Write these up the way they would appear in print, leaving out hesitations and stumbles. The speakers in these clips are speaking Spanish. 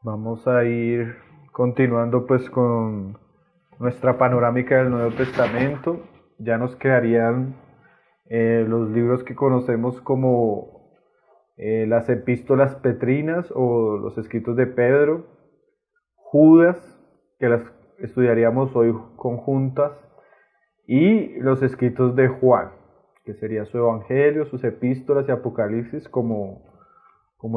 Vamos a ir continuando pues con nuestra panorámica del Nuevo Testamento. Ya nos quedarían los libros que conocemos como las epístolas petrinas o los escritos de Pedro, Judas, que las estudiaríamos hoy conjuntas, y los escritos de Juan, que sería su evangelio, sus epístolas y Apocalipsis como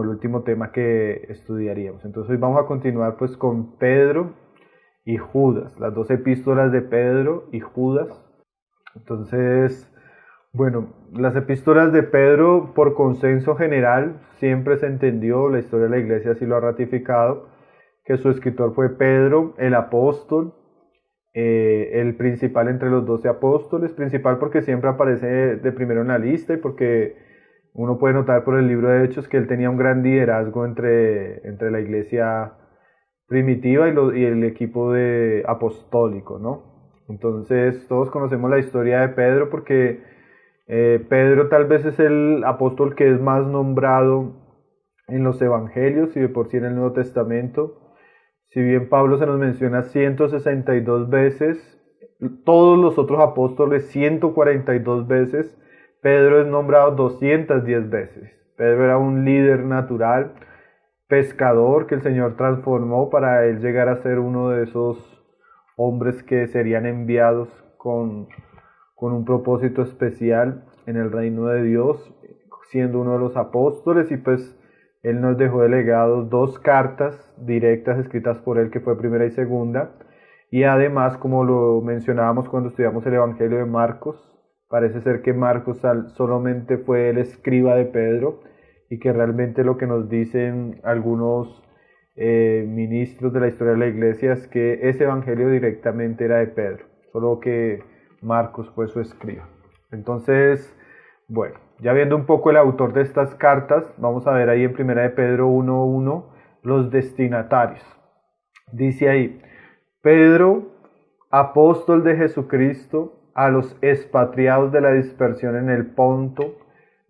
el último tema que estudiaríamos. Entonces hoy vamos a continuar pues con Pedro y Judas, las dos epístolas de Pedro y Judas. Entonces, bueno, las epístolas de Pedro por consenso general siempre se entendió, la historia de la iglesia así lo ha ratificado, que su escritor fue Pedro, el apóstol, el principal entre los 12 apóstoles, principal porque siempre aparece de primero en la lista y porque uno puede notar por el libro de Hechos que él tenía un gran liderazgo entre la iglesia primitiva y el equipo de apostólico, ¿no? Entonces todos conocemos la historia de Pedro porque Pedro tal vez es el apóstol que es más nombrado en los evangelios y de por sí en el Nuevo Testamento. Si bien Pablo se nos menciona 162 veces, todos los otros apóstoles 142 veces, Pedro es nombrado 210 veces. Pedro era un líder natural, pescador que el Señor transformó para él llegar a ser uno de esos hombres que serían enviados con un propósito especial en el reino de Dios, siendo uno de los apóstoles, y pues él nos dejó de legado 2 cartas directas escritas por él, que fue primera y segunda, y además, como lo mencionábamos cuando estudiamos el Evangelio de Marcos, parece ser que Marcos solamente fue el escriba de Pedro, y que realmente lo que nos dicen algunos ministros de la historia de la iglesia es que ese Evangelio directamente era de Pedro, solo que Marcos fue su escriba. Entonces, bueno, ya viendo un poco el autor de estas cartas, vamos a ver ahí en 1 de Pedro 1:1 los destinatarios. Dice ahí: Pedro, apóstol de Jesucristo, a los expatriados de la dispersión en el Ponto,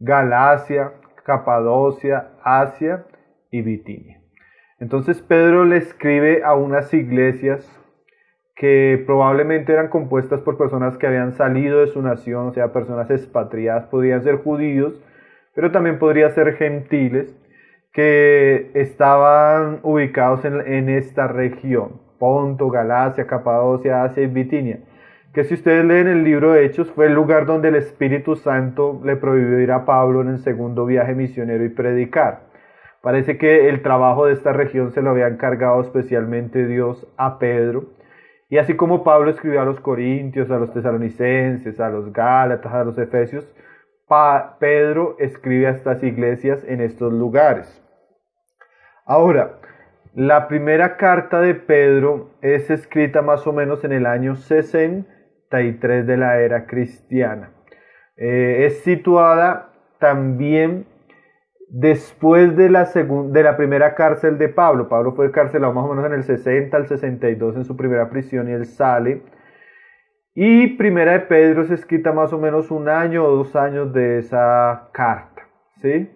Galacia, Capadocia, Asia y Bitinia. Entonces Pedro le escribe a unas iglesias que probablemente eran compuestas por personas que habían salido de su nación, o sea, personas expatriadas, podrían ser judíos, pero también podrían ser gentiles, que estaban ubicados en esta región, Ponto, Galacia, Capadocia, Asia y Bitinia, que si ustedes leen el libro de Hechos, fue el lugar donde el Espíritu Santo le prohibió ir a Pablo en el segundo viaje misionero y predicar. Parece que el trabajo de esta región se lo había encargado especialmente Dios a Pedro. Y así como Pablo escribió a los corintios, a los tesalonicenses, a los gálatas, a los efesios, Pedro escribe a estas iglesias en estos lugares. Ahora, la primera carta de Pedro es escrita más o menos en el año 63 de la era cristiana. Es situada también después de la primera cárcel de Pablo. Pablo fue encarcelado más o menos en el 60 al 62 en su primera prisión y él sale. Y primera de Pedro es escrita más o menos 1 año o 2 años de esa carta, ¿sí?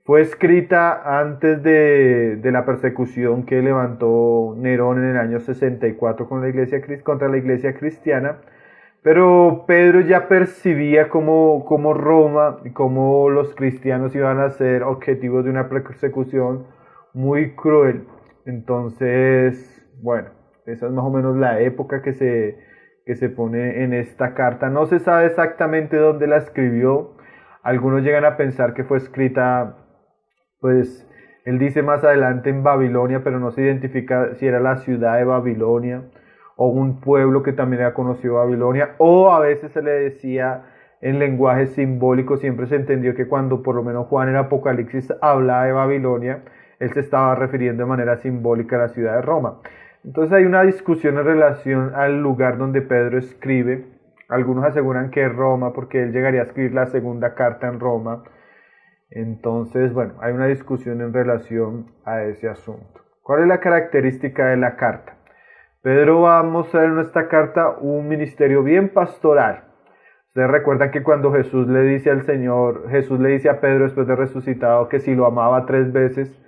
Fue escrita antes de la persecución que levantó Nerón en el año 64 contra la iglesia cristiana. Pero Pedro ya percibía cómo Roma y cómo los cristianos iban a ser objetivos de una persecución muy cruel. Entonces, bueno, esa es más o menos la época que se pone en esta carta. No se sabe exactamente dónde la escribió. Algunos llegan a pensar que fue escrita, pues, él dice más adelante en Babilonia, pero no se identifica si era la ciudad de Babilonia o un pueblo que también era conocido Babilonia, o a veces se le decía en lenguaje simbólico. Siempre se entendió que cuando por lo menos Juan en Apocalipsis hablaba de Babilonia, él se estaba refiriendo de manera simbólica a la ciudad de Roma. Entonces hay una discusión en relación al lugar donde Pedro escribe. Algunos aseguran que es Roma, porque él llegaría a escribir la segunda carta en Roma. Entonces, bueno, hay una discusión en relación a ese asunto. ¿Cuál es la característica de la carta? Pedro va a mostrar en esta carta un ministerio bien pastoral. Ustedes recuerdan que cuando Jesús le dice a Pedro después de resucitado que si lo amaba 3 veces,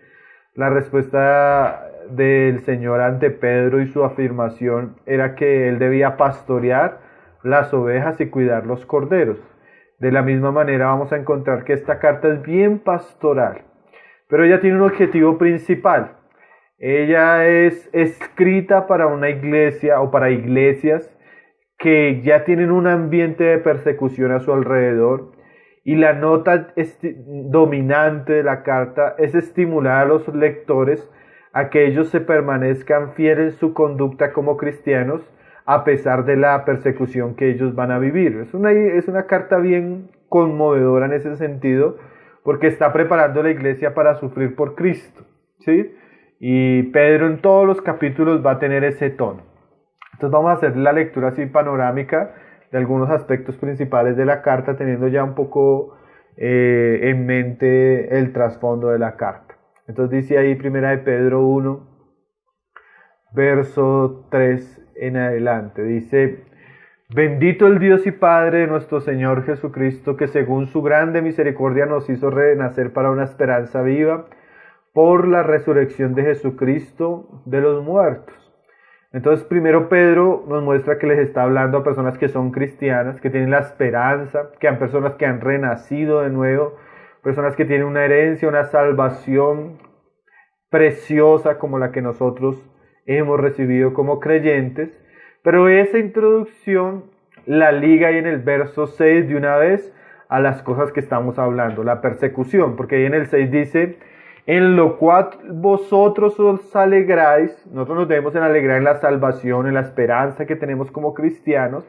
La respuesta del Señor ante Pedro y su afirmación era que él debía pastorear las ovejas y cuidar los corderos. De la misma manera vamos a encontrar que esta carta es bien pastoral, pero ella tiene un objetivo principal. Ella es escrita para una iglesia o para iglesias que ya tienen un ambiente de persecución a su alrededor, y la nota dominante de la carta es estimular a los lectores a que ellos se permanezcan fieles en su conducta como cristianos a pesar de la persecución que ellos van a vivir. Es una carta bien conmovedora en ese sentido, porque está preparando a la iglesia para sufrir por Cristo, ¿sí? Y Pedro en todos los capítulos va a tener ese tono. Entonces vamos a hacer la lectura así panorámica de algunos aspectos principales de la carta, teniendo ya un poco en mente el trasfondo de la carta. Entonces dice ahí primera de Pedro 1, verso 3 en adelante. Dice: bendito el Dios y Padre de nuestro Señor Jesucristo, que según su grande misericordia nos hizo renacer para una esperanza viva por la resurrección de Jesucristo de los muertos. Entonces primero Pedro nos muestra que les está hablando a personas que son cristianas, que tienen la esperanza, que han personas que han renacido de nuevo, personas que tienen una herencia, una salvación preciosa como la que nosotros hemos recibido como creyentes. Pero esa introducción la liga ahí en el verso 6 de una vez a las cosas que estamos hablando, la persecución, porque ahí en el 6 dice: en lo cual vosotros os alegráis. Nosotros nos debemos alegrar en la salvación, en la esperanza que tenemos como cristianos.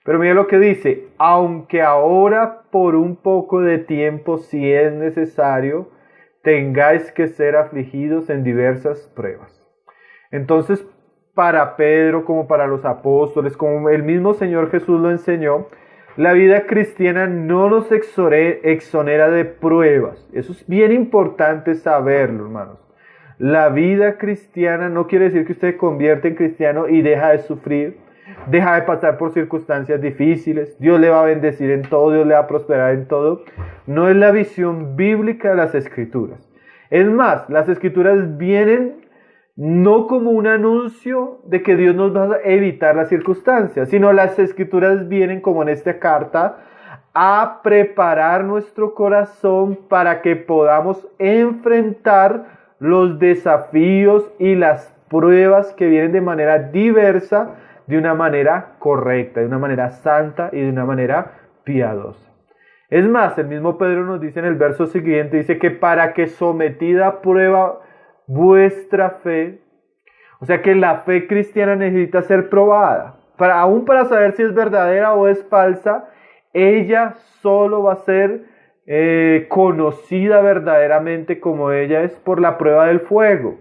Pero mira lo que dice: aunque ahora por un poco de tiempo, si es necesario, tengáis que ser afligidos en diversas pruebas. Entonces, para Pedro, como para los apóstoles, como el mismo Señor Jesús lo enseñó, la vida cristiana no nos exonera de pruebas. Eso es bien importante saberlo, hermanos. La vida cristiana no quiere decir que usted se convierte en cristiano y deja de sufrir, deja de pasar por circunstancias difíciles. Dios le va a bendecir en todo, Dios le va a prosperar en todo. No es la visión bíblica de las Escrituras. Es más, las Escrituras vienen no como un anuncio de que Dios nos va a evitar las circunstancias, sino las Escrituras vienen, como en esta carta, a preparar nuestro corazón para que podamos enfrentar los desafíos y las pruebas que vienen de manera diversa, de una manera correcta, de una manera santa y de una manera piadosa. Es más, el mismo Pedro nos dice en el verso siguiente, dice que para que sometida a prueba vuestra fe, o sea que la fe cristiana necesita ser probada, aún para saber si es verdadera o es falsa. Ella solo va a ser conocida verdaderamente como ella es por la prueba del fuego.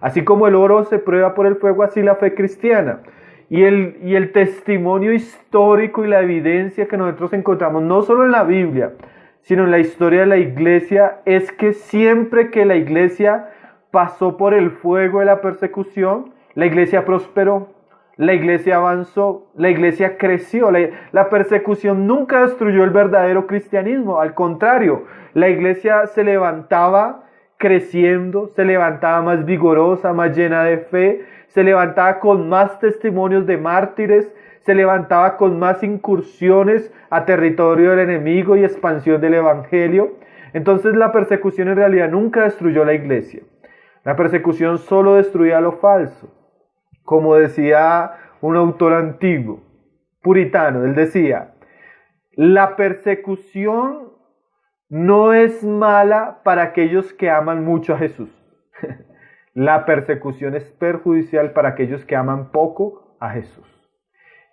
Así como el oro se prueba por el fuego, así la fe cristiana. Y el testimonio histórico y la evidencia que nosotros encontramos, no solo en la Biblia, sino en la historia de la iglesia, es que siempre que la iglesia pasó por el fuego de la persecución, la iglesia prosperó, la iglesia avanzó, la iglesia creció. La persecución nunca destruyó el verdadero cristianismo, al contrario, la iglesia se levantaba creciendo, se levantaba más vigorosa, más llena de fe, se levantaba con más testimonios de mártires, se levantaba con más incursiones a territorio del enemigo y expansión del evangelio. Entonces la persecución en realidad nunca destruyó la iglesia. La persecución solo destruía lo falso. Como decía un autor antiguo, puritano, él decía: la persecución no es mala para aquellos que aman mucho a Jesús. La persecución es perjudicial para aquellos que aman poco a Jesús.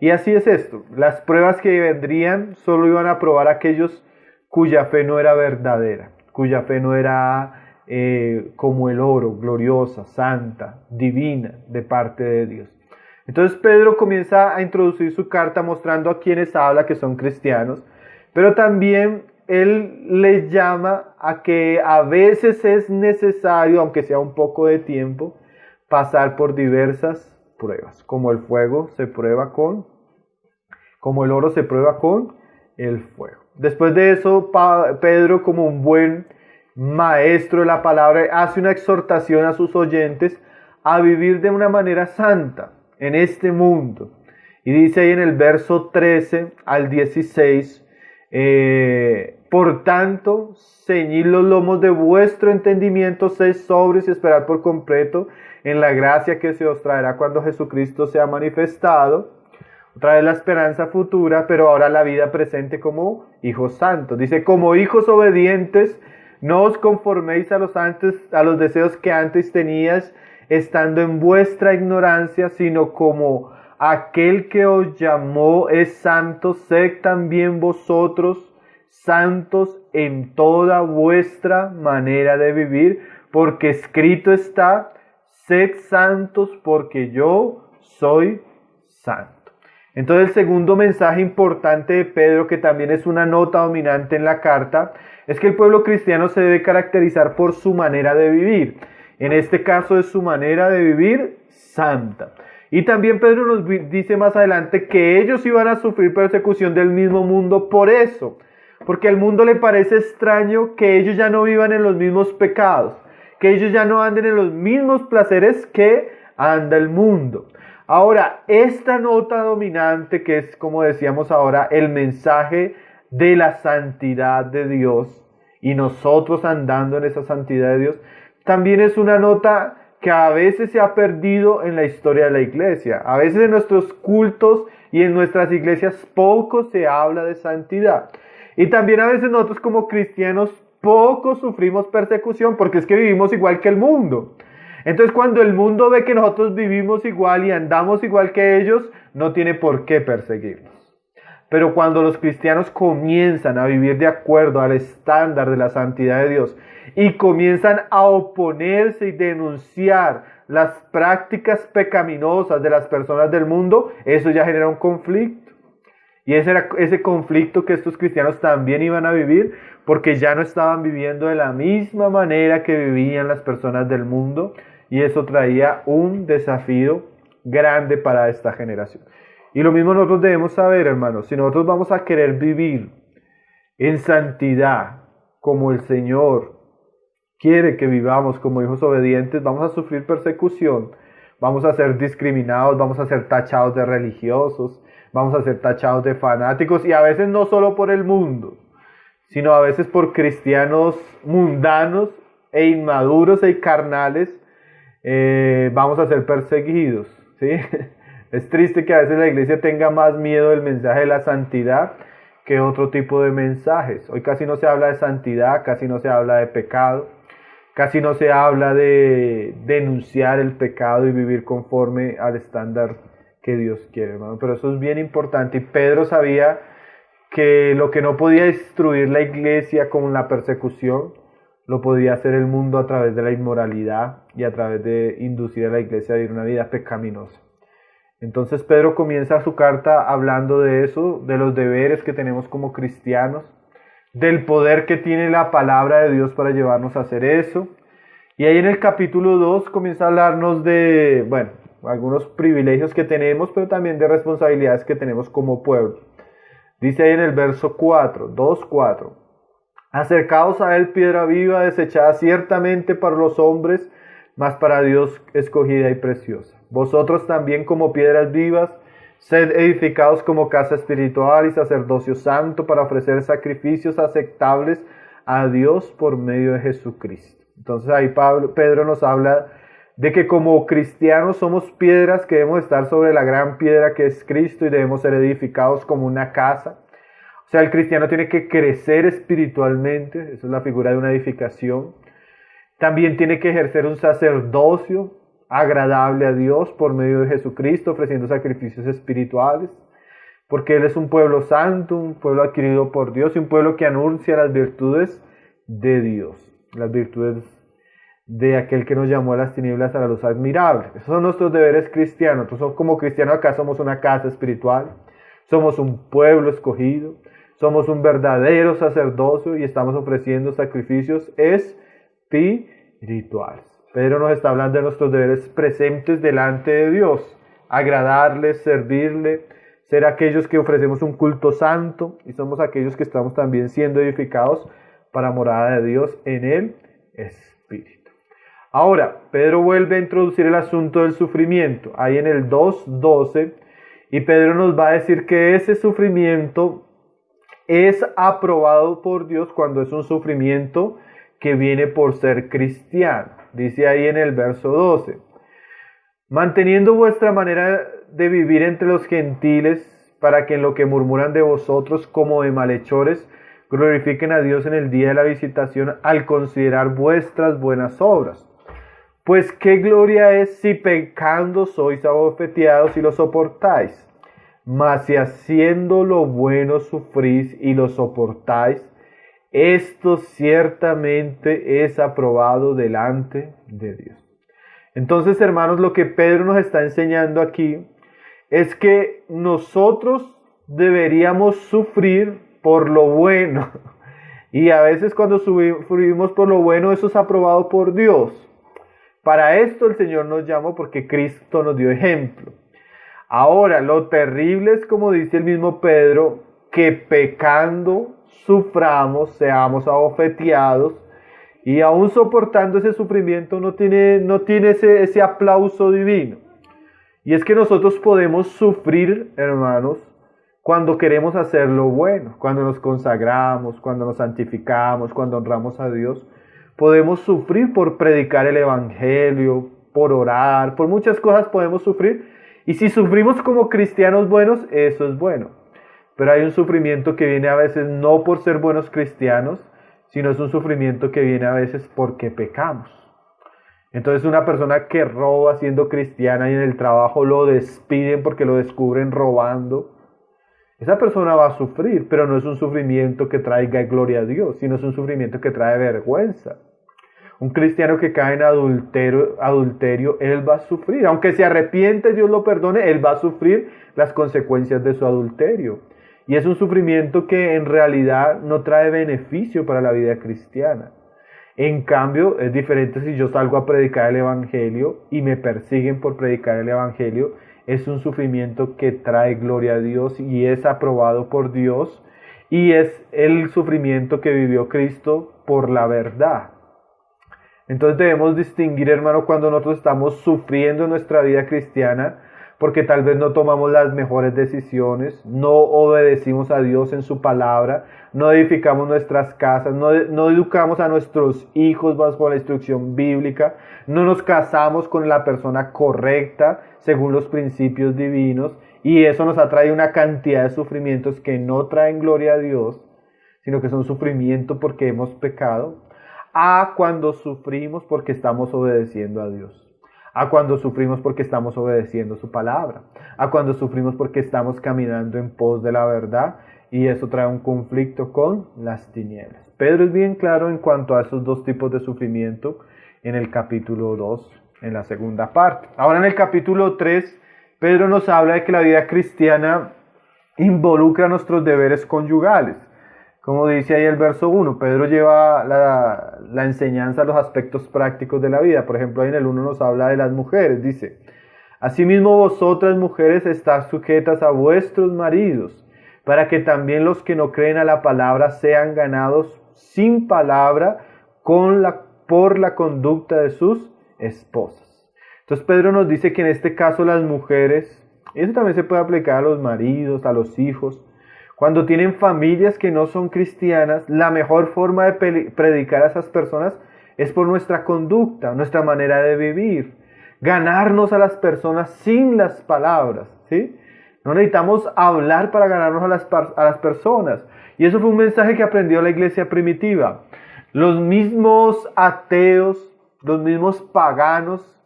Y así es esto. Las pruebas que vendrían solo iban a probar a aquellos cuya fe no era verdadera, cuya fe no era como el oro, gloriosa, santa, divina de parte de Dios. Entonces Pedro comienza a introducir su carta mostrando a quienes habla que son cristianos, pero también él les llama a que a veces es necesario, aunque sea un poco de tiempo, pasar por diversas pruebas, como el fuego se prueba como el oro se prueba con el fuego. Después de eso, Pedro, como un buen maestro de la palabra, hace una exhortación a sus oyentes a vivir de una manera santa en este mundo. Y dice ahí en el verso 13 al 16, por tanto, ceñid los lomos de vuestro entendimiento, sed sobrios y esperad por completo en la gracia que se os traerá cuando Jesucristo sea manifestado. Otra vez la esperanza futura, pero ahora la vida presente como hijos santos. Dice, como hijos obedientes, no os conforméis a los deseos que antes teníais, estando en vuestra ignorancia, sino como aquel que os llamó es santo, sed también vosotros santos en toda vuestra manera de vivir, porque escrito está, sed santos porque yo soy santo. Entonces el segundo mensaje importante de Pedro, que también es una nota dominante en la carta, es que el pueblo cristiano se debe caracterizar por su manera de vivir. En este caso es su manera de vivir santa. Y también Pedro nos dice más adelante que ellos iban a sufrir persecución del mismo mundo por eso. Porque al mundo le parece extraño que ellos ya no vivan en los mismos pecados, que ellos ya no anden en los mismos placeres que anda el mundo. Ahora, esta nota dominante, que es, como decíamos ahora, el mensaje de la santidad de Dios, y nosotros andando en esa santidad de Dios, también es una nota que a veces se ha perdido en la historia de la iglesia. A veces en nuestros cultos y en nuestras iglesias poco se habla de santidad. Y también a veces nosotros como cristianos poco sufrimos persecución porque es que vivimos igual que el mundo. Entonces cuando el mundo ve que nosotros vivimos igual y andamos igual que ellos, no tiene por qué perseguirnos. Pero cuando los cristianos comienzan a vivir de acuerdo al estándar de la santidad de Dios y comienzan a oponerse y denunciar las prácticas pecaminosas de las personas del mundo, eso ya genera un conflicto. Y ese era ese conflicto que estos cristianos también iban a vivir, porque ya no estaban viviendo de la misma manera que vivían las personas del mundo, y eso traía un desafío grande para esta generación. Y lo mismo nosotros debemos saber, hermanos, si nosotros vamos a querer vivir en santidad como el Señor quiere que vivamos como hijos obedientes, vamos a sufrir persecución, vamos a ser discriminados, vamos a ser tachados de religiosos, vamos a ser tachados de fanáticos, y a veces no solo por el mundo, sino a veces por cristianos mundanos e inmaduros e carnales, vamos a ser perseguidos, ¿sí? Es triste que a veces la iglesia tenga más miedo del mensaje de la santidad que otro tipo de mensajes. Hoy casi no se habla de santidad, casi no se habla de pecado, casi no se habla de denunciar el pecado y vivir conforme al estándar que Dios quiere, hermano. Pero eso es bien importante, y Pedro sabía que lo que no podía destruir la iglesia con la persecución, lo podía hacer el mundo a través de la inmoralidad y a través de inducir a la iglesia a vivir una vida pecaminosa. Entonces Pedro comienza su carta hablando de eso, de los deberes que tenemos como cristianos, del poder que tiene la palabra de Dios para llevarnos a hacer eso. Y ahí en el capítulo 2 comienza a hablarnos de, bueno, algunos privilegios que tenemos, pero también de responsabilidades que tenemos como pueblo. Dice ahí en el verso 4, 2:4, acercaos a él, piedra viva, desechada ciertamente para los hombres, mas para Dios escogida y preciosa. Vosotros también como piedras vivas, sed edificados como casa espiritual y sacerdocio santo para ofrecer sacrificios aceptables a Dios por medio de Jesucristo. Entonces ahí Pedro nos habla de que como cristianos somos piedras que debemos estar sobre la gran piedra que es Cristo y debemos ser edificados como una casa. O sea, el cristiano tiene que crecer espiritualmente, esa es la figura de una edificación. También tiene que ejercer un sacerdocio agradable a Dios por medio de Jesucristo, ofreciendo sacrificios espirituales, porque Él es un pueblo santo, un pueblo adquirido por Dios y un pueblo que anuncia las virtudes de Dios, las virtudes de aquel que nos llamó a las tinieblas a la luz admirable. Esos son nuestros deberes cristianos. Nosotros como cristianos acá somos una casa espiritual, somos un pueblo escogido, somos un verdadero sacerdocio y estamos ofreciendo sacrificios espirituales. Pedro nos está hablando de nuestros deberes presentes delante de Dios, agradarle, servirle, ser aquellos que ofrecemos un culto santo y somos aquellos que estamos también siendo edificados para morada de Dios en el Espíritu. Ahora, Pedro vuelve a introducir el asunto del sufrimiento, ahí en el 2:12, y Pedro nos va a decir que ese sufrimiento es aprobado por Dios cuando es un sufrimiento que viene por ser cristiano. Dice ahí en el verso 12, manteniendo vuestra manera de vivir entre los gentiles, para que en lo que murmuran de vosotros como de malhechores, glorifiquen a Dios en el día de la visitación al considerar vuestras buenas obras. Pues qué gloria es si pecando sois abofeteados y lo soportáis. Mas si haciendo lo bueno sufrís y lo soportáis, esto ciertamente es aprobado delante de Dios. Entonces, hermanos, lo que Pedro nos está enseñando aquí es que nosotros deberíamos sufrir por lo bueno. Y a veces cuando sufrimos por lo bueno, eso es aprobado por Dios. Para esto el Señor nos llamó porque Cristo nos dio ejemplo. Ahora, lo terrible es, como dice el mismo Pedro, que pecando suframos, seamos abofeteados, y aún soportando ese sufrimiento no tiene ese aplauso divino. Y es que nosotros podemos sufrir, hermanos, cuando queremos hacer lo bueno, cuando nos consagramos, cuando nos santificamos, cuando honramos a Dios. Podemos sufrir por predicar el Evangelio, por orar, por muchas cosas podemos sufrir. Y si sufrimos como cristianos buenos, eso es bueno. Pero hay un sufrimiento que viene a veces no por ser buenos cristianos, sino es un sufrimiento que viene a veces porque pecamos. Entonces una persona que roba siendo cristiana y en el trabajo lo despiden porque lo descubren robando, esa persona va a sufrir, pero no es un sufrimiento que traiga gloria a Dios, sino es un sufrimiento que trae vergüenza. Un cristiano que cae en adulterio, él va a sufrir. Aunque se arrepiente, Dios lo perdone, él va a sufrir las consecuencias de su adulterio. Y es un sufrimiento que en realidad no trae beneficio para la vida cristiana. En cambio, es diferente si yo salgo a predicar el Evangelio y me persiguen por predicar el Evangelio. Es un sufrimiento que trae gloria a Dios y es aprobado por Dios. Y es el sufrimiento que vivió Cristo por la verdad. Entonces debemos distinguir, hermano, cuando nosotros estamos sufriendo en nuestra vida cristiana, porque tal vez no tomamos las mejores decisiones, no obedecimos a Dios en su palabra, no edificamos nuestras casas, no educamos a nuestros hijos bajo la instrucción bíblica, no nos casamos con la persona correcta según los principios divinos, y eso nos ha traído una cantidad de sufrimientos que no traen gloria a Dios, sino que son sufrimiento porque hemos pecado. A cuando sufrimos porque estamos obedeciendo a Dios. A cuando sufrimos porque estamos obedeciendo su palabra. A cuando sufrimos porque estamos caminando en pos de la verdad. Y eso trae un conflicto con las tinieblas. Pedro es bien claro en cuanto a esos dos tipos de sufrimiento en el capítulo 2, en la segunda parte. Ahora en el capítulo 3, Pedro nos habla de que la vida cristiana involucra nuestros deberes conyugales. Como dice ahí el verso 1, Pedro lleva la enseñanza a los aspectos prácticos de la vida. Por ejemplo, ahí en el 1 nos habla de las mujeres. Dice, asimismo vosotras mujeres estad sujetas a vuestros maridos, para que también los que no creen a la palabra sean ganados sin palabra por la conducta de sus esposas. Entonces Pedro nos dice que en este caso las mujeres, y eso también se puede aplicar a los maridos, a los hijos, cuando tienen familias que no son cristianas, la mejor forma de predicar a esas personas es por nuestra conducta, nuestra manera de vivir. Ganarnos a las personas sin las palabras, ¿sí? No necesitamos hablar para ganarnos a las personas. Y eso fue un mensaje que aprendió la iglesia primitiva. Los mismos ateos, los mismos paganos,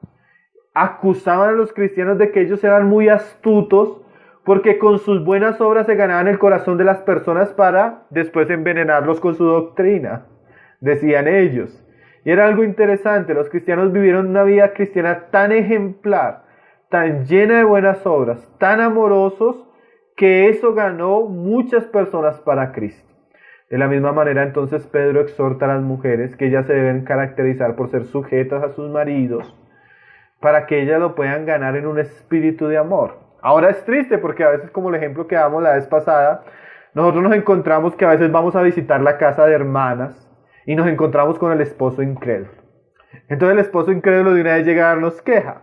acusaban a los cristianos de que ellos eran muy astutos, porque con sus buenas obras se ganaban el corazón de las personas para después envenenarlos con su doctrina, decían ellos. Y era algo interesante, los cristianos vivieron una vida cristiana tan ejemplar, tan llena de buenas obras, tan amorosos, que eso ganó muchas personas para Cristo. De la misma manera, entonces, Pedro exhorta a las mujeres que ellas se deben caracterizar por ser sujetas a sus maridos, para que ellas lo puedan ganar en un espíritu de amor. Ahora es triste porque a veces, como el ejemplo que damos la vez pasada, nosotros nos encontramos que a veces vamos a visitar la casa de hermanas y nos encontramos con el esposo incrédulo. Entonces el esposo incrédulo de una vez llega a darnos queja.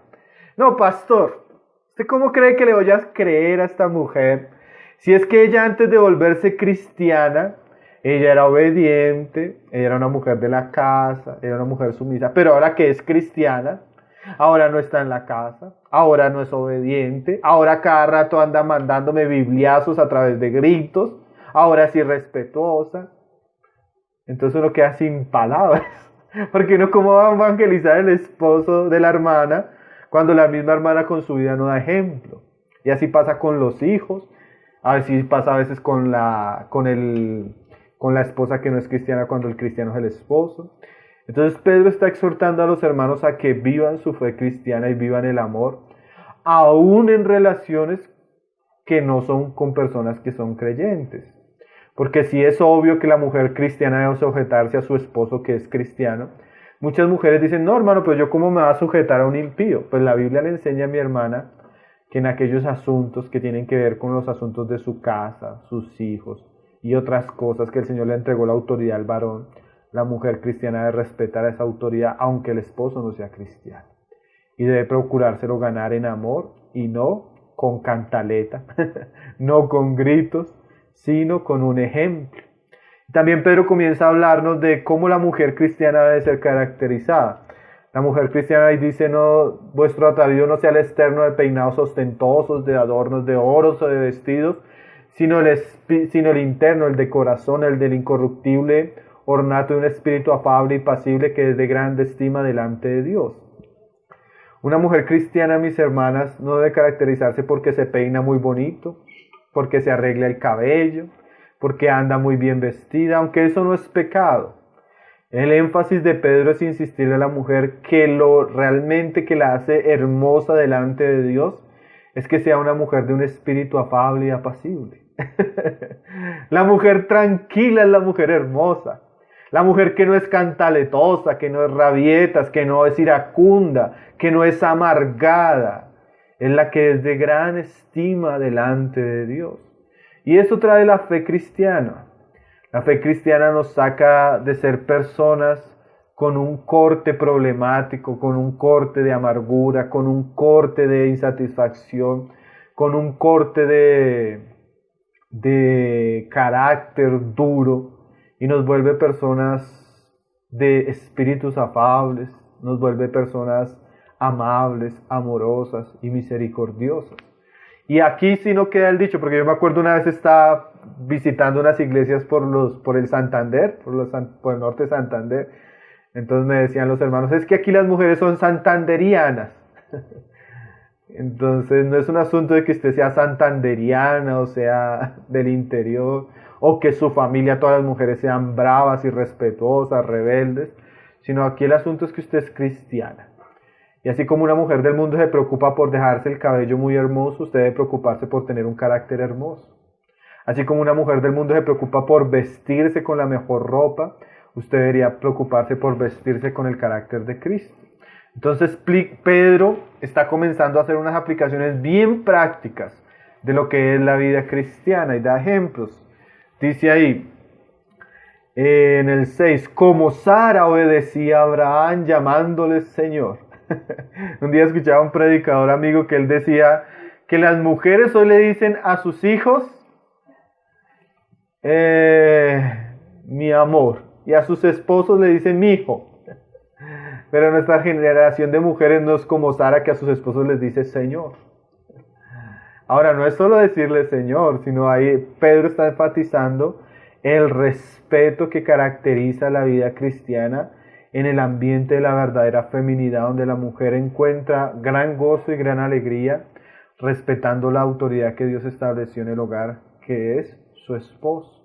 No, pastor, ¿usted cómo cree que le voy a creer a esta mujer? Si es que ella antes de volverse cristiana, ella era obediente, ella era una mujer de la casa, era una mujer sumisa, pero ahora que es cristiana, ahora no está en la casa, ahora no es obediente, ahora cada rato anda mandándome bibliazos a través de gritos, ahora es irrespetuosa. Entonces uno queda sin palabras, porque uno cómo va a evangelizar el esposo de la hermana cuando la misma hermana con su vida no da ejemplo. Y así pasa con los hijos, así pasa a veces con la esposa que no es cristiana cuando el cristiano es el esposo. Entonces Pedro está exhortando a los hermanos a que vivan su fe cristiana y vivan el amor, aún en relaciones que no son con personas que son creyentes. Porque si es obvio que la mujer cristiana debe sujetarse a su esposo que es cristiano, muchas mujeres dicen, no hermano, pues yo cómo me va a sujetar a un impío. Pues la Biblia le enseña a mi hermana que en aquellos asuntos que tienen que ver con los asuntos de su casa, sus hijos y otras cosas que el Señor le entregó la autoridad al varón, la mujer cristiana debe respetar a esa autoridad aunque el esposo no sea cristiano. Y debe procurárselo ganar en amor y no con cantaleta, no con gritos, sino con un ejemplo. También Pedro comienza a hablarnos de cómo la mujer cristiana debe ser caracterizada. La mujer cristiana dice, no, vuestro atavío no sea el externo de peinados ostentosos, de adornos de oros o de vestidos, sino el interno, el de corazón, el del incorruptible ornato de un espíritu afable y pasible que es de grande estima delante de Dios. Una mujer cristiana, mis hermanas, no debe caracterizarse porque se peina muy bonito, porque se arregla el cabello, porque anda muy bien vestida, aunque eso no es pecado. El énfasis de Pedro es insistirle a la mujer que lo realmente que la hace hermosa delante de Dios es que sea una mujer de un espíritu afable y apacible. La mujer tranquila es la mujer hermosa. La mujer que no es cantaletosa, que no es rabietas, que no es iracunda, que no es amargada, es la que es de gran estima delante de Dios. Y eso trae la fe cristiana. La fe cristiana nos saca de ser personas con un corte problemático, con un corte de amargura, con un corte de insatisfacción, con un corte de carácter duro, y nos vuelve personas de espíritus afables, nos vuelve personas amables, amorosas y misericordiosas. Y aquí sí no queda el dicho, porque yo me acuerdo una vez estaba visitando unas iglesias por el Santander, por el norte de Santander. Entonces me decían los hermanos, es que aquí las mujeres son santanderianas. Entonces no es un asunto de que usted sea santanderiana o sea del interior, o que su familia, todas las mujeres sean bravas, irrespetuosas, rebeldes, sino aquí el asunto es que usted es cristiana. Y así como una mujer del mundo se preocupa por dejarse el cabello muy hermoso, usted debe preocuparse por tener un carácter hermoso. Así como una mujer del mundo se preocupa por vestirse con la mejor ropa, usted debería preocuparse por vestirse con el carácter de Cristo. Entonces Pedro está comenzando a hacer unas aplicaciones bien prácticas de lo que es la vida cristiana y da ejemplos. Dice ahí en el 6, como Sara obedecía a Abraham llamándole Señor. Un día escuchaba a un predicador amigo que él decía que las mujeres hoy le dicen a sus hijos mi amor, y a sus esposos le dicen mi hijo. Pero nuestra generación de mujeres no es como Sara, que a sus esposos les dice Señor. Ahora, no es solo decirle Señor, sino ahí Pedro está enfatizando el respeto que caracteriza la vida cristiana en el ambiente de la verdadera feminidad, donde la mujer encuentra gran gozo y gran alegría, respetando la autoridad que Dios estableció en el hogar, que es su esposo.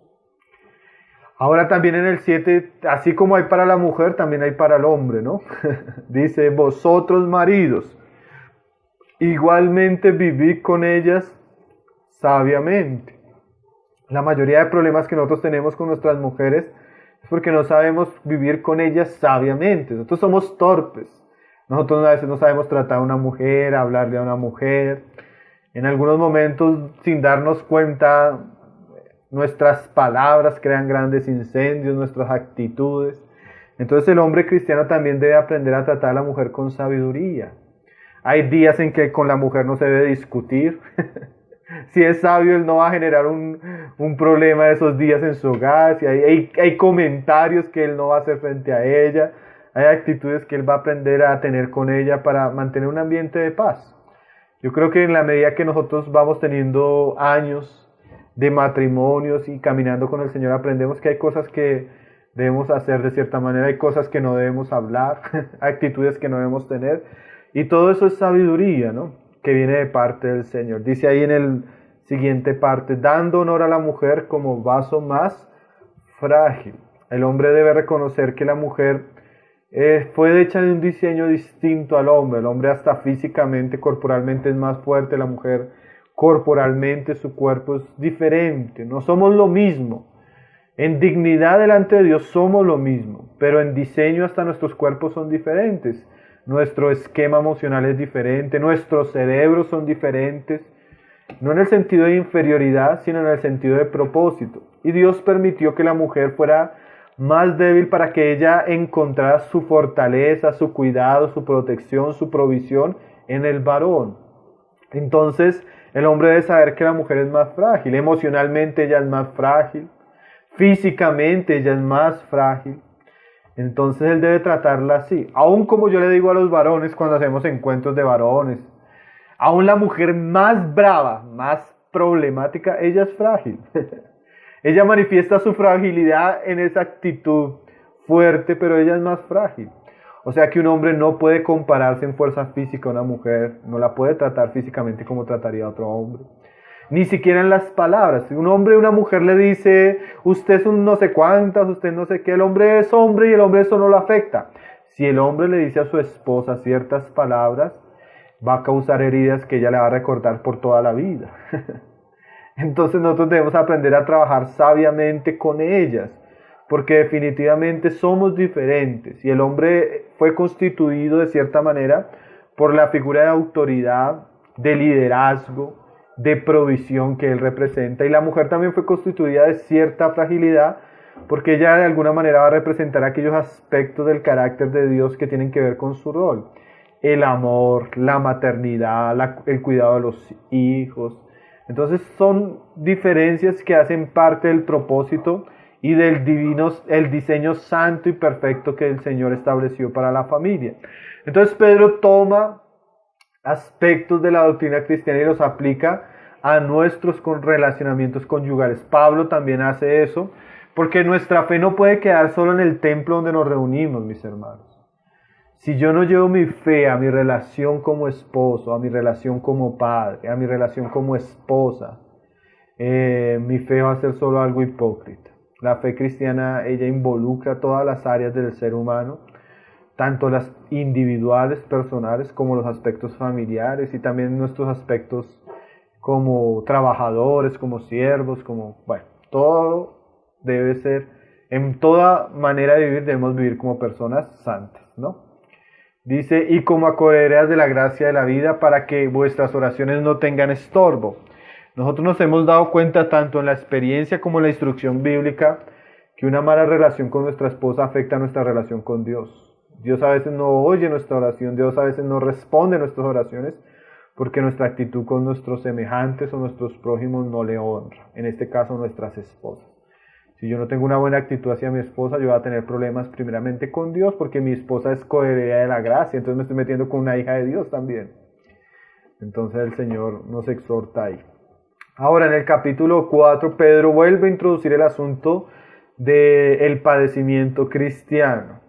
Ahora también en el 7, así como hay para la mujer, también hay para el hombre, ¿no? Dice, vosotros maridos, igualmente vivid con ellas sabiamente. La mayoría de problemas que nosotros tenemos con nuestras mujeres es porque no sabemos vivir con ellas sabiamente. Nosotros somos torpes. Nosotros a veces no sabemos tratar a una mujer, hablarle a una mujer. En algunos momentos, sin darnos cuenta, nuestras palabras crean grandes incendios, nuestras actitudes. Entonces el hombre cristiano también debe aprender a tratar a la mujer con sabiduría. Hay días en que con la mujer no se debe discutir. Si es sabio, él no va a generar un problema de esos días en su hogar. Si hay comentarios que él no va a hacer frente a ella. Hay actitudes que él va a aprender a tener con ella para mantener un ambiente de paz. Yo creo que en la medida que nosotros vamos teniendo años de matrimonios y caminando con el Señor, aprendemos que hay cosas que debemos hacer de cierta manera, hay cosas que no debemos hablar, actitudes que no debemos tener. Y todo eso es sabiduría, ¿no?, que viene de parte del Señor. Dice ahí en el siguiente parte, dando honor a la mujer como vaso más frágil. El hombre debe reconocer que la mujer fue hecha de un diseño distinto al hombre. El hombre hasta físicamente, corporalmente es más fuerte. La mujer corporalmente, su cuerpo es diferente. No somos lo mismo. En dignidad delante de Dios somos lo mismo, pero en diseño hasta nuestros cuerpos son diferentes. Nuestro esquema emocional es diferente, nuestros cerebros son diferentes, no en el sentido de inferioridad, sino en el sentido de propósito. Y Dios permitió que la mujer fuera más débil para que ella encontrara su fortaleza, su cuidado, su protección, su provisión en el varón. Entonces, el hombre debe saber que la mujer es más frágil, emocionalmente ella es más frágil, físicamente ella es más frágil. Entonces él debe tratarla así. Aún como yo le digo a los varones cuando hacemos encuentros de varones, aún la mujer más brava, más problemática, ella es frágil. Ella manifiesta su fragilidad en esa actitud fuerte, pero ella es más frágil. O sea que un hombre no puede compararse en fuerza física a una mujer, no la puede tratar físicamente como trataría a otro hombre. Ni siquiera en las palabras. Si un hombre a una mujer le dice, usted es un no sé cuántas, usted no sé qué, el hombre es hombre y el hombre eso no lo afecta. Si el hombre le dice a su esposa ciertas palabras, va a causar heridas que ella le va a recordar por toda la vida. Entonces nosotros debemos aprender a trabajar sabiamente con ellas, porque definitivamente somos diferentes. Y el hombre fue constituido de cierta manera por la figura de autoridad, de liderazgo, de provisión que él representa, y la mujer también fue constituida de cierta fragilidad porque ella de alguna manera va a representar aquellos aspectos del carácter de Dios que tienen que ver con su rol: el amor, la maternidad, el cuidado de los hijos. Entonces son diferencias que hacen parte del propósito y del el diseño santo y perfecto que el Señor estableció para la familia. Entonces Pedro toma aspectos de la doctrina cristiana y los aplica a nuestros relacionamientos conyugales. Pablo también hace eso, porque nuestra fe no puede quedar solo en el templo donde nos reunimos, mis hermanos. Si yo no llevo mi fe a mi relación como esposo, a mi relación como padre, a mi relación como esposa, mi fe va a ser solo algo hipócrita. La fe cristiana, ella involucra todas las áreas del ser humano, tanto las individuales, personales, como los aspectos familiares y también nuestros aspectos como trabajadores, como siervos, todo debe ser, en toda manera de vivir debemos vivir como personas santas, ¿no? Dice, y como acorderas de la gracia de la vida para que vuestras oraciones no tengan estorbo. Nosotros nos hemos dado cuenta tanto en la experiencia como en la instrucción bíblica que una mala relación con nuestra esposa afecta a nuestra relación con Dios. Dios a veces no oye nuestra oración, Dios a veces no responde a nuestras oraciones porque nuestra actitud con nuestros semejantes o nuestros prójimos no le honra. En este caso, nuestras esposas. Si yo no tengo una buena actitud hacia mi esposa, yo voy a tener problemas primeramente con Dios porque mi esposa es coheredera de la gracia, entonces me estoy metiendo con una hija de Dios también. Entonces el Señor nos exhorta ahí. Ahora en el capítulo 4, Pedro vuelve a introducir el asunto del padecimiento cristiano.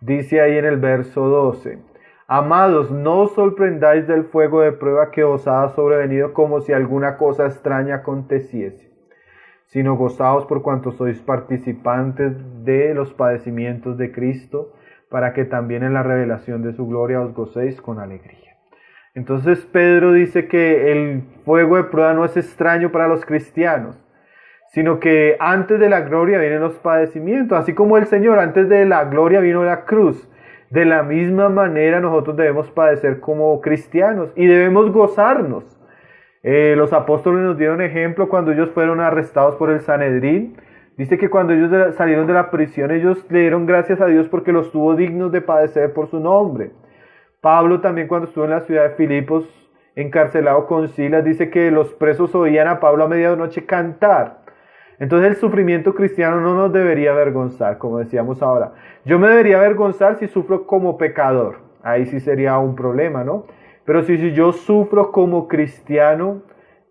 Dice ahí en el verso 12, amados, no os sorprendáis del fuego de prueba que os ha sobrevenido como si alguna cosa extraña aconteciese, sino gozaos por cuanto sois participantes de los padecimientos de Cristo, para que también en la revelación de su gloria os gocéis con alegría. Entonces Pedro dice que el fuego de prueba no es extraño para los cristianos, sino que antes de la gloria vienen los padecimientos, así como el Señor antes de la gloria vino la cruz. De la misma manera nosotros debemos padecer como cristianos y debemos gozarnos Los apóstoles nos dieron ejemplo cuando ellos fueron arrestados por el Sanedrín. Dice que cuando ellos salieron de la prisión, ellos le dieron gracias a Dios porque los tuvo dignos de padecer por su nombre. Pablo también, cuando estuvo en la ciudad de Filipos, encarcelado con Silas, dice que los presos oían a Pablo a medianoche cantar. Entonces el sufrimiento cristiano no nos debería avergonzar, como decíamos ahora. Yo me debería avergonzar si sufro como pecador. Ahí sí sería un problema, ¿no? Pero si yo sufro como cristiano,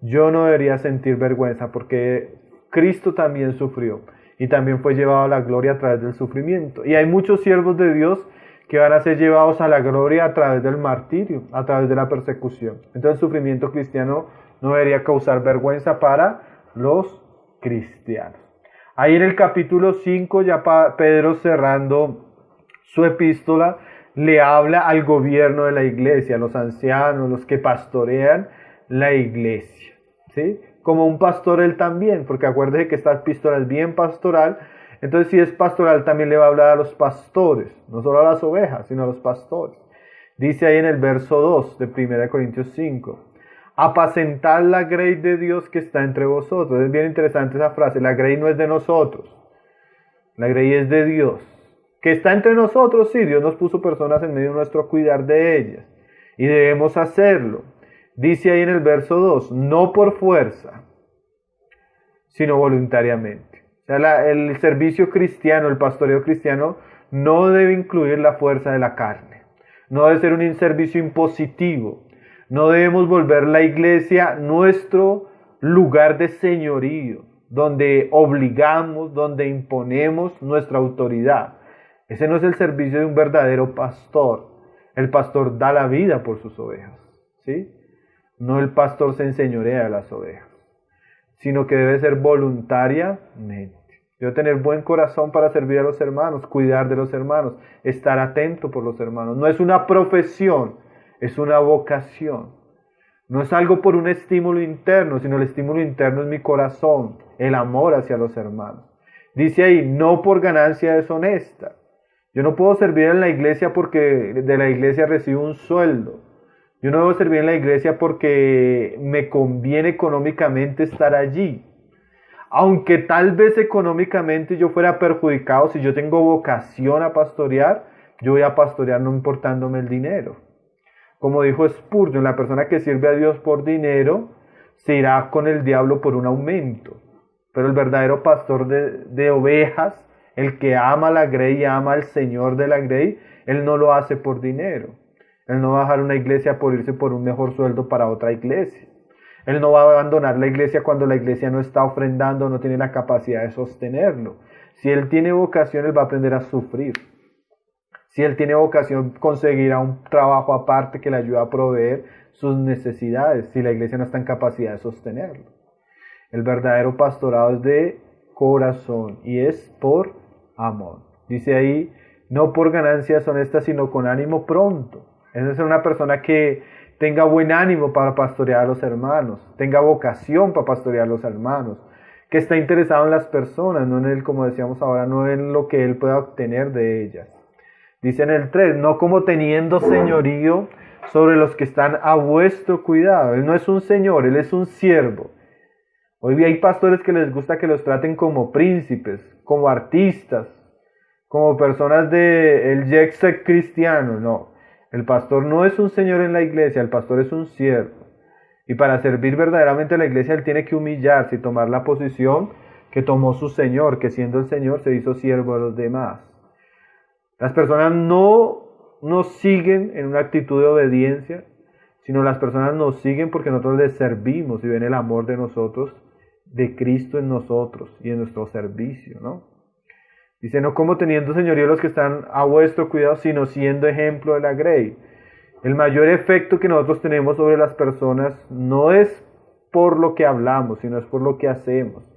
yo no debería sentir vergüenza, porque Cristo también sufrió y también fue llevado a la gloria a través del sufrimiento. Y hay muchos siervos de Dios que van a ser llevados a la gloria a través del martirio, a través de la persecución. Entonces el sufrimiento cristiano no debería causar vergüenza para los cristianos. Ahí en el capítulo 5, ya Pedro, cerrando su epístola, le habla al gobierno de la iglesia, a los ancianos, los que pastorean la iglesia, ¿sí? Como un pastor él también, porque acuérdese que esta epístola es bien pastoral. Entonces, si es pastoral, también le va a hablar a los pastores, no solo a las ovejas, sino a los pastores. Dice ahí en el verso 2 de 1 Corintios 5, apacentad la grey de Dios que está entre vosotros. Es bien interesante esa frase, la grey no es de nosotros, la grey es de Dios. Que está entre nosotros, sí, Dios nos puso personas en medio nuestro a cuidar de ellas, y debemos hacerlo. Dice ahí en el verso 2, no por fuerza, sino voluntariamente. O sea, el servicio cristiano, el pastoreo cristiano, no debe incluir la fuerza de la carne. No debe ser un servicio impositivo. No debemos volver la iglesia nuestro lugar de señorío, donde obligamos, donde imponemos nuestra autoridad. Ese no es el servicio de un verdadero pastor. El pastor da la vida por sus ovejas, ¿sí? No el pastor se enseñorea de las ovejas, sino que debe ser voluntariamente. Debe tener buen corazón para servir a los hermanos, cuidar de los hermanos, estar atento por los hermanos. No es una profesión, es una vocación. No es algo por un estímulo interno, sino el estímulo interno es mi corazón, el amor hacia los hermanos. Dice ahí, no por ganancia deshonesta. Yo no puedo servir en la iglesia porque de la iglesia recibo un sueldo. Yo no debo servir en la iglesia porque me conviene económicamente estar allí. Aunque tal vez económicamente yo fuera perjudicado, si yo tengo vocación a pastorear, yo voy a pastorear no importándome el dinero. Como dijo Spurgeon, la persona que sirve a Dios por dinero se irá con el diablo por un aumento. Pero el verdadero pastor de ovejas, el que ama la grey y ama al Señor de la grey, él no lo hace por dinero. Él no va a dejar una iglesia por irse por un mejor sueldo para otra iglesia. Él no va a abandonar la iglesia cuando la iglesia no está ofrendando, no tiene la capacidad de sostenerlo. Si él tiene vocación, él va a aprender a sufrir. Si él tiene vocación, conseguirá un trabajo aparte que le ayude a proveer sus necesidades, si la iglesia no está en capacidad de sostenerlo. El verdadero pastorado es de corazón y es por amor. Dice ahí, no por ganancias honestas, sino con ánimo pronto. Es ser una persona que tenga buen ánimo para pastorear a los hermanos, tenga vocación para pastorear a los hermanos, que está interesado en las personas, no en él, como decíamos ahora, no en lo que él pueda obtener de ellas. Dice en el 3, no como teniendo señorío sobre los que están a vuestro cuidado. Él no es un señor, él es un siervo. Hoy hay pastores que les gusta que los traten como príncipes, como artistas, como personas del jet set cristiano. No, el pastor no es un señor en la iglesia, el pastor es un siervo. Y para servir verdaderamente a la iglesia, él tiene que humillarse y tomar la posición que tomó su Señor, que siendo el Señor se hizo siervo de los demás. Las personas no nos siguen en una actitud de obediencia, sino las personas nos siguen porque nosotros les servimos y ven el amor de nosotros, de Cristo en nosotros y en nuestro servicio, ¿no? Dice, no como teniendo señorío los que están a vuestro cuidado, sino siendo ejemplo de la grey. El mayor efecto que nosotros tenemos sobre las personas no es por lo que hablamos, sino es por lo que hacemos.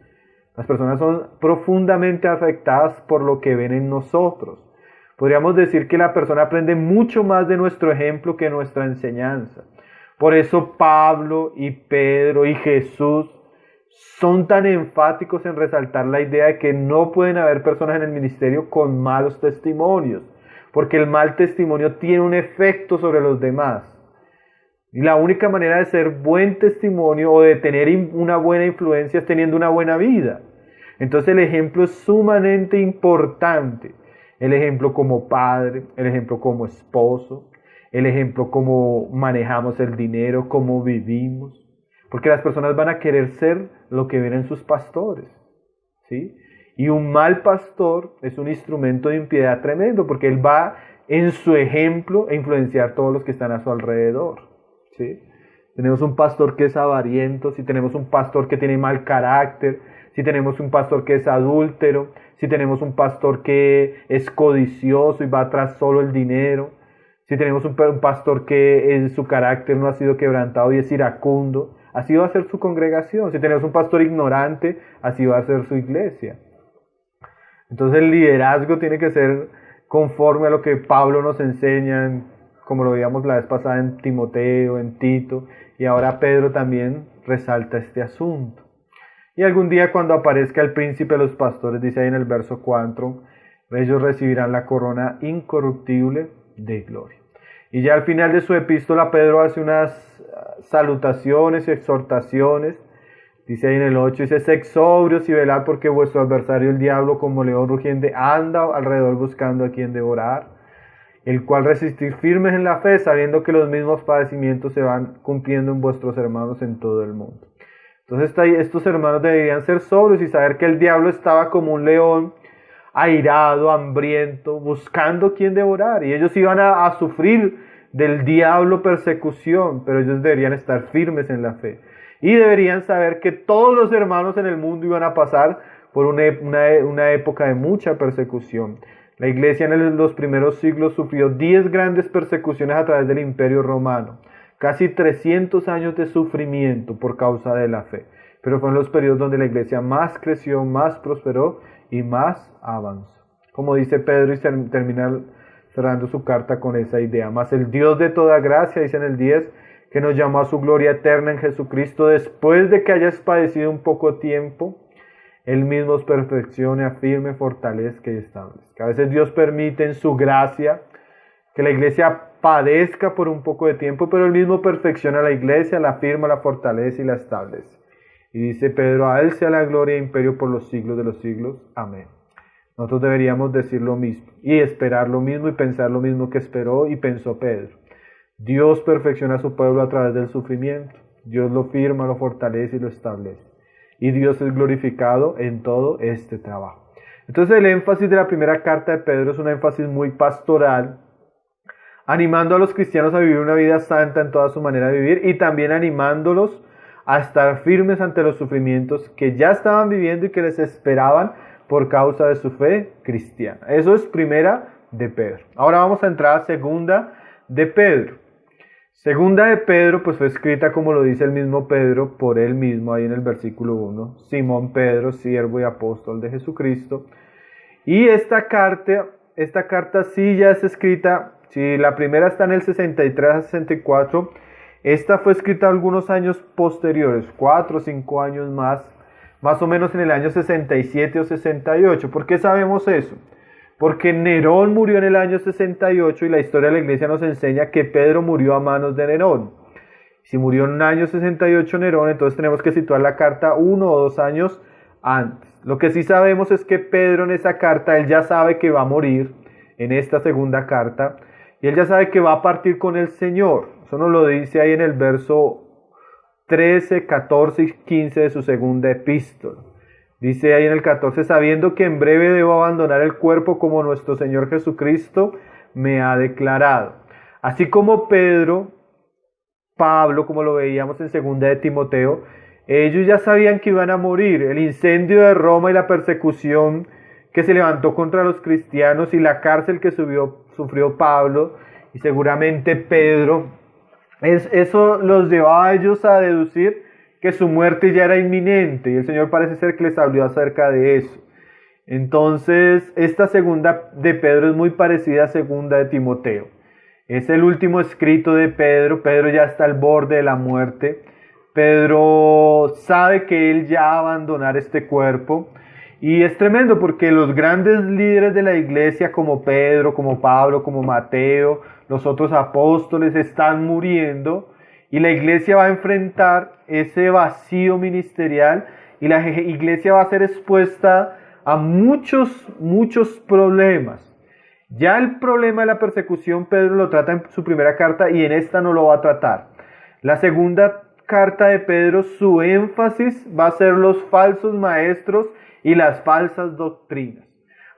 Las personas son profundamente afectadas por lo que ven en nosotros. Podríamos decir que la persona aprende mucho más de nuestro ejemplo que nuestra enseñanza. Por eso Pablo y Pedro y Jesús son tan enfáticos en resaltar la idea de que no pueden haber personas en el ministerio con malos testimonios, porque el mal testimonio tiene un efecto sobre los demás. Y la única manera de ser buen testimonio o de tener una buena influencia es teniendo una buena vida. Entonces el ejemplo es sumamente importante. El ejemplo como padre, el ejemplo como esposo, el ejemplo cómo manejamos el dinero, cómo vivimos. Porque las personas van a querer ser lo que ven en sus pastores, ¿sí? Y un mal pastor es un instrumento de impiedad tremendo, porque él va en su ejemplo a influenciar a todos los que están a su alrededor, ¿sí? Tenemos un pastor que es avariento, si tenemos un pastor que tiene mal carácter, si tenemos un pastor que es adúltero, si tenemos un pastor que es codicioso y va tras solo el dinero, si tenemos un pastor que en su carácter no ha sido quebrantado y es iracundo, así va a ser su congregación. Si tenemos un pastor ignorante, así va a ser su iglesia. Entonces el liderazgo tiene que ser conforme a lo que Pablo nos enseña, como lo veíamos la vez pasada en Timoteo, en Tito, y ahora Pedro también resalta este asunto. Y algún día cuando aparezca el príncipe de los pastores, dice ahí en el verso 4, ellos recibirán la corona incorruptible de gloria. Y ya al final de su epístola Pedro hace unas salutaciones y exhortaciones. Dice ahí en el 8, dice: sed sobrios y velad, porque vuestro adversario el diablo, como león rugiente, anda alrededor buscando a quien devorar, el cual resistir firmes en la fe, sabiendo que los mismos padecimientos se van cumpliendo en vuestros hermanos en todo el mundo. Entonces estos hermanos deberían ser sobrios y saber que el diablo estaba como un león, airado, hambriento, buscando quien devorar, y ellos iban a sufrir del diablo persecución, pero ellos deberían estar firmes en la fe. Y deberían saber que todos los hermanos en el mundo iban a pasar por una época de mucha persecución. La iglesia en los primeros siglos sufrió 10 grandes persecuciones a través del Imperio Romano. Casi 300 años de sufrimiento por causa de la fe. Pero fueron los periodos donde la iglesia más creció, más prosperó y más avanzó. Como dice Pedro y termina cerrando su carta con esa idea. Mas el Dios de toda gracia, dice en el 10, que nos llamó a su gloria eterna en Jesucristo, después de que hayas padecido un poco tiempo, Él mismo os perfeccione, afirme, fortalezca y establezca. A veces Dios permite en su gracia que la iglesia padezca por un poco de tiempo, pero Él mismo perfecciona a la iglesia, la afirma, la fortalece y la establece. Y dice Pedro: a Él sea la gloria e imperio por los siglos de los siglos. Amén. Nosotros deberíamos decir lo mismo y esperar lo mismo y pensar lo mismo que esperó y pensó Pedro. Dios perfecciona a su pueblo a través del sufrimiento. Dios lo firma, lo fortalece y lo establece. Y Dios es glorificado en todo este trabajo. Entonces el énfasis de la primera carta de Pedro es un énfasis muy pastoral, animando a los cristianos a vivir una vida santa en toda su manera de vivir y también animándolos a estar firmes ante los sufrimientos que ya estaban viviendo y que les esperaban por causa de su fe cristiana. Eso es primera de Pedro. Ahora vamos a entrar a segunda de Pedro. Segunda de Pedro pues fue escrita, como lo dice el mismo Pedro, por él mismo ahí en el versículo 1. Simón Pedro, siervo y apóstol de Jesucristo. Y esta carta sí ya es escrita, si la primera está en el 63 a 64, esta fue escrita algunos años posteriores, 4 o 5 años más o menos en el año 67 o 68. ¿Por qué sabemos eso? Porque Nerón murió en el año 68 y la historia de la iglesia nos enseña que Pedro murió a manos de Nerón. Si murió en el año 68 Nerón, entonces tenemos que situar la carta 1 o 2 años antes. Lo que sí sabemos es que Pedro en esa carta, él ya sabe que va a morir en esta segunda carta y él ya sabe que va a partir con el Señor. Eso nos lo dice ahí en el verso 13, 14 y 15 de su segunda epístola. Dice ahí en el 14, sabiendo que en breve debo abandonar el cuerpo como nuestro Señor Jesucristo me ha declarado. Así como Pablo, como lo veíamos en segunda de Timoteo, ellos ya sabían que iban a morir. El incendio de Roma y la persecución que se levantó contra los cristianos y la cárcel que sufrió Pablo y seguramente Pedro, eso los llevaba a ellos a deducir que su muerte ya era inminente, y el Señor parece ser que les habló acerca de eso. Entonces, esta segunda de Pedro es muy parecida a segunda de Timoteo. Es el último escrito de Pedro. Pedro ya está al borde de la muerte. Pedro sabe que él ya va a abandonar este cuerpo. Y es tremendo porque los grandes líderes de la iglesia como Pedro, como Pablo, como Mateo, los otros apóstoles están muriendo. Y la iglesia va a enfrentar ese vacío ministerial y la iglesia va a ser expuesta a muchos problemas. Ya el problema de la persecución Pedro lo trata en su primera carta y en esta no lo va a tratar. La segunda carta de Pedro, su énfasis va a ser los falsos maestros y las falsas doctrinas.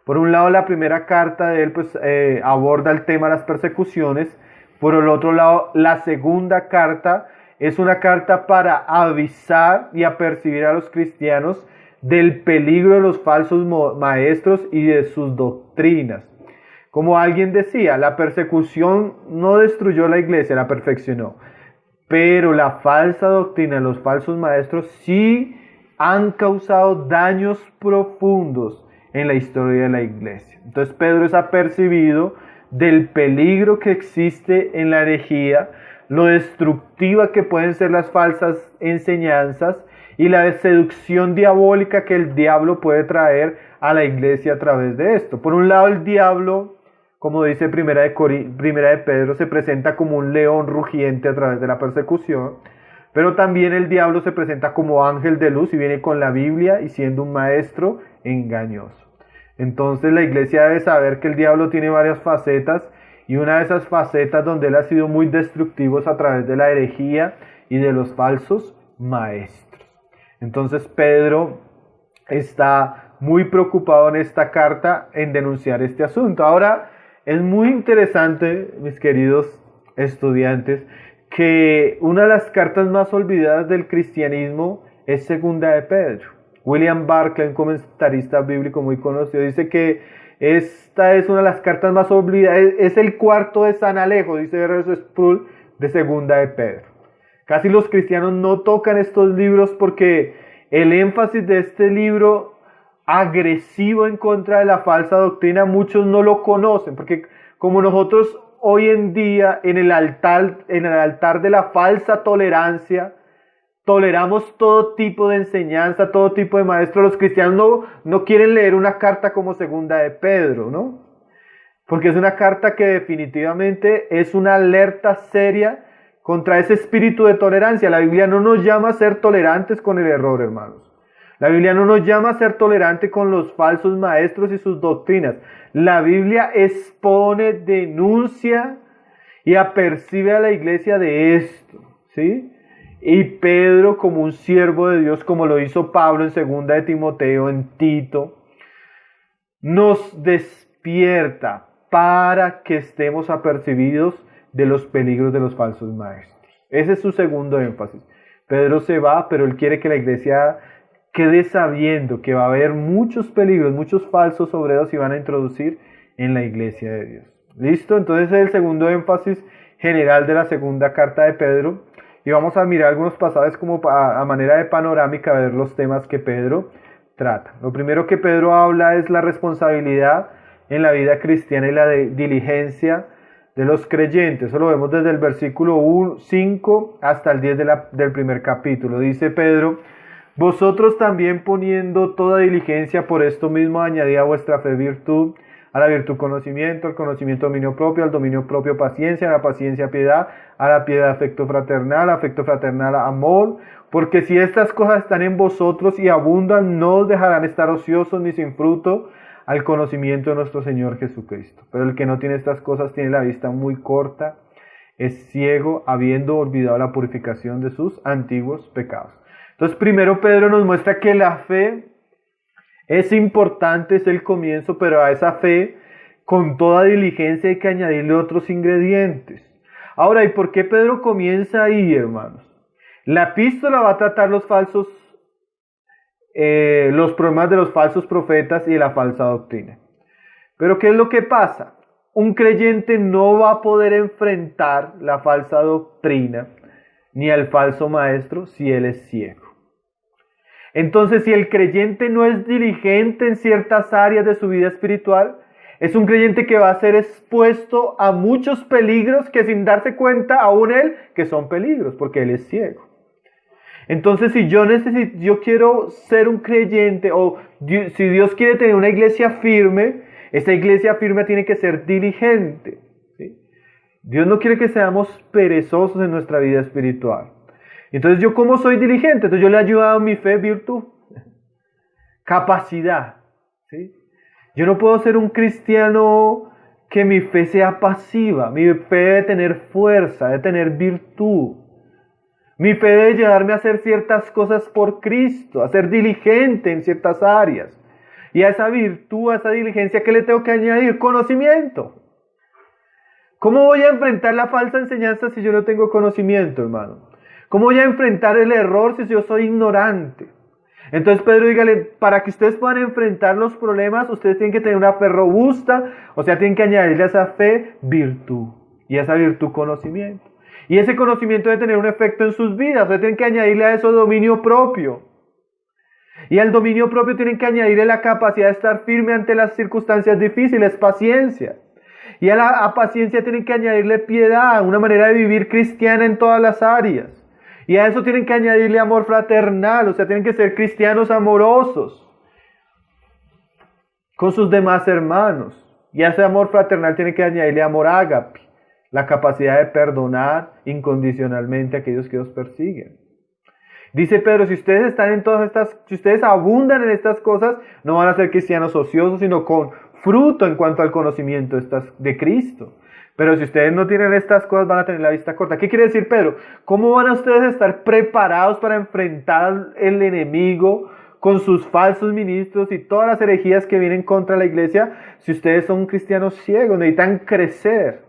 Por un lado, la primera carta de él aborda el tema de las persecuciones. Por el otro lado, la segunda carta es una carta para avisar y apercibir a los cristianos del peligro de los falsos maestros y de sus doctrinas. Como alguien decía, la persecución no destruyó la iglesia, la perfeccionó. Pero la falsa doctrina, los falsos maestros sí han causado daños profundos en la historia de la iglesia. Entonces Pedro es apercibido del peligro que existe en la herejía, lo destructiva que pueden ser las falsas enseñanzas y la seducción diabólica que el diablo puede traer a la iglesia a través de esto. Por un lado, el diablo, como dice primera de Pedro, se presenta como un león rugiente a través de la persecución, pero también el diablo se presenta como ángel de luz y viene con la Biblia y siendo un maestro engañoso. Entonces la iglesia debe saber que el diablo tiene varias facetas y una de esas facetas donde él ha sido muy destructivo es a través de la herejía y de los falsos maestros. Entonces Pedro está muy preocupado en esta carta en denunciar este asunto. Ahora, es muy interesante, mis queridos estudiantes, que una de las cartas más olvidadas del cristianismo es Segunda de Pedro. William Barclay, un comentarista bíblico muy conocido, dice que esta es una de las cartas más olvidadas, es el cuarto de San Alejo, dice R.S. Sproul, de Segunda de Pedro. Casi los cristianos no tocan estos libros porque el énfasis de este libro agresivo en contra de la falsa doctrina, muchos no lo conocen, porque como nosotros hoy en día en el altar de la falsa tolerancia, toleramos todo tipo de enseñanza, todo tipo de maestros, los cristianos no quieren leer una carta como Segunda de Pedro, ¿no? Porque es una carta que definitivamente es una alerta seria contra ese espíritu de tolerancia. La Biblia no nos llama a ser tolerantes con el error, hermanos. La Biblia no nos llama a ser tolerante con los falsos maestros y sus doctrinas. La Biblia expone, denuncia y apercibe a la iglesia de esto, ¿sí? Y Pedro, como un siervo de Dios, como lo hizo Pablo en 2 de Timoteo, en Tito, nos despierta para que estemos apercibidos de los peligros de los falsos maestros. Ese es su segundo énfasis. Pedro se va, pero él quiere que la iglesia quede sabiendo que va a haber muchos peligros, muchos falsos obreros y van a introducir en la iglesia de Dios. ¿Listo? Entonces es el segundo énfasis general de la segunda carta de Pedro. Y vamos a mirar algunos pasajes como a manera de panorámica, a ver los temas que Pedro trata. Lo primero que Pedro habla es la responsabilidad en la vida cristiana y la diligencia de los creyentes. Eso lo vemos desde el versículo 5 hasta el 10 del primer capítulo. Dice Pedro: vosotros también, poniendo toda diligencia, por esto mismo añadid a vuestra fe virtud, a la virtud conocimiento, al conocimiento dominio propio, al dominio propio paciencia, a la paciencia piedad, a la piedad afecto fraternal amor, porque si estas cosas están en vosotros y abundan, no os dejarán estar ociosos ni sin fruto al conocimiento de nuestro Señor Jesucristo. Pero el que no tiene estas cosas tiene la vista muy corta, es ciego, habiendo olvidado la purificación de sus antiguos pecados. Entonces, primero Pedro nos muestra que la fe es importante, es el comienzo, pero a esa fe, con toda diligencia, hay que añadirle otros ingredientes. Ahora, ¿y por qué Pedro comienza ahí, hermanos? La epístola va a tratar los problemas de los falsos profetas y de la falsa doctrina. Pero ¿qué es lo que pasa? Un creyente no va a poder enfrentar la falsa doctrina ni al falso maestro si él es ciego. Entonces, si el creyente no es diligente en ciertas áreas de su vida espiritual, es un creyente que va a ser expuesto a muchos peligros que sin darse cuenta aún él que son peligros, porque él es ciego. Entonces, si yo quiero ser un creyente, o si Dios quiere tener una iglesia firme, esa iglesia firme tiene que ser diligente, ¿sí? Dios no quiere que seamos perezosos en nuestra vida espiritual. Entonces yo, ¿cómo soy diligente? Entonces yo le he ayudado a mi fe, virtud, capacidad, ¿sí? Yo no puedo ser un cristiano que mi fe sea pasiva. Mi fe debe tener fuerza, debe tener virtud. Mi fe debe llevarme a hacer ciertas cosas por Cristo, a ser diligente en ciertas áreas. Y a esa virtud, a esa diligencia, ¿qué le tengo que añadir? Conocimiento. ¿Cómo voy a enfrentar la falsa enseñanza si yo no tengo conocimiento, hermano? ¿Cómo voy a enfrentar el error si yo soy ignorante? Entonces Pedro dígale, para que ustedes puedan enfrentar los problemas, ustedes tienen que tener una fe robusta, o sea, tienen que añadirle a esa fe virtud, y a esa virtud conocimiento. Y ese conocimiento debe tener un efecto en sus vidas, o sea, tienen que añadirle a eso dominio propio. Y al dominio propio tienen que añadirle la capacidad de estar firme ante las circunstancias difíciles, paciencia. Y a la paciencia tienen que añadirle piedad, una manera de vivir cristiana en todas las áreas. Y a eso tienen que añadirle amor fraternal, o sea, tienen que ser cristianos amorosos con sus demás hermanos. Y a ese amor fraternal tienen que añadirle amor ágape, la capacidad de perdonar incondicionalmente a aquellos que los persiguen. Dice Pedro, si ustedes están en todas estas, si ustedes abundan en estas cosas, no van a ser cristianos ociosos, sino con fruto en cuanto al conocimiento de Cristo. Pero si ustedes no tienen estas cosas, van a tener la vista corta. ¿Qué quiere decir Pedro? ¿Cómo van a ustedes estar preparados para enfrentar el enemigo con sus falsos ministros y todas las herejías que vienen contra la iglesia si ustedes son cristianos ciegos? Necesitan crecer.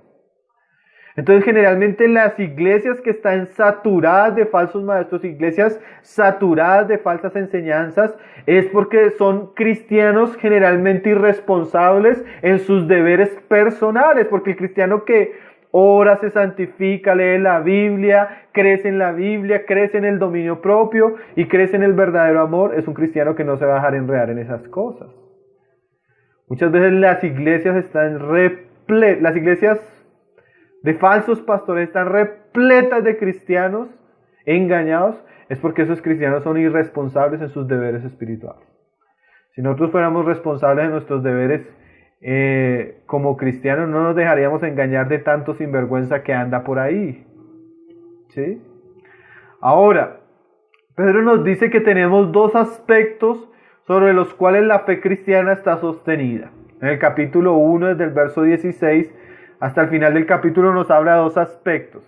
Entonces generalmente las iglesias que están saturadas de falsos maestros, iglesias saturadas de falsas enseñanzas, es porque son cristianos generalmente irresponsables en sus deberes personales, porque el cristiano que ora, se santifica, lee la Biblia, crece en el dominio propio y crece en el verdadero amor, es un cristiano que no se va a dejar enredar en esas cosas. Muchas veces las iglesias están las iglesias de falsos pastores están repletas de cristianos engañados, es porque esos cristianos son irresponsables en sus deberes espirituales. Si nosotros fuéramos responsables de nuestros deberes como cristianos, no nos dejaríamos engañar de tanto sinvergüenza que anda por ahí. ¿Sí? Ahora, Pedro nos dice que tenemos dos aspectos sobre los cuales la fe cristiana está sostenida. En el capítulo 1, desde el verso 16, hasta el final del capítulo nos habla de dos aspectos.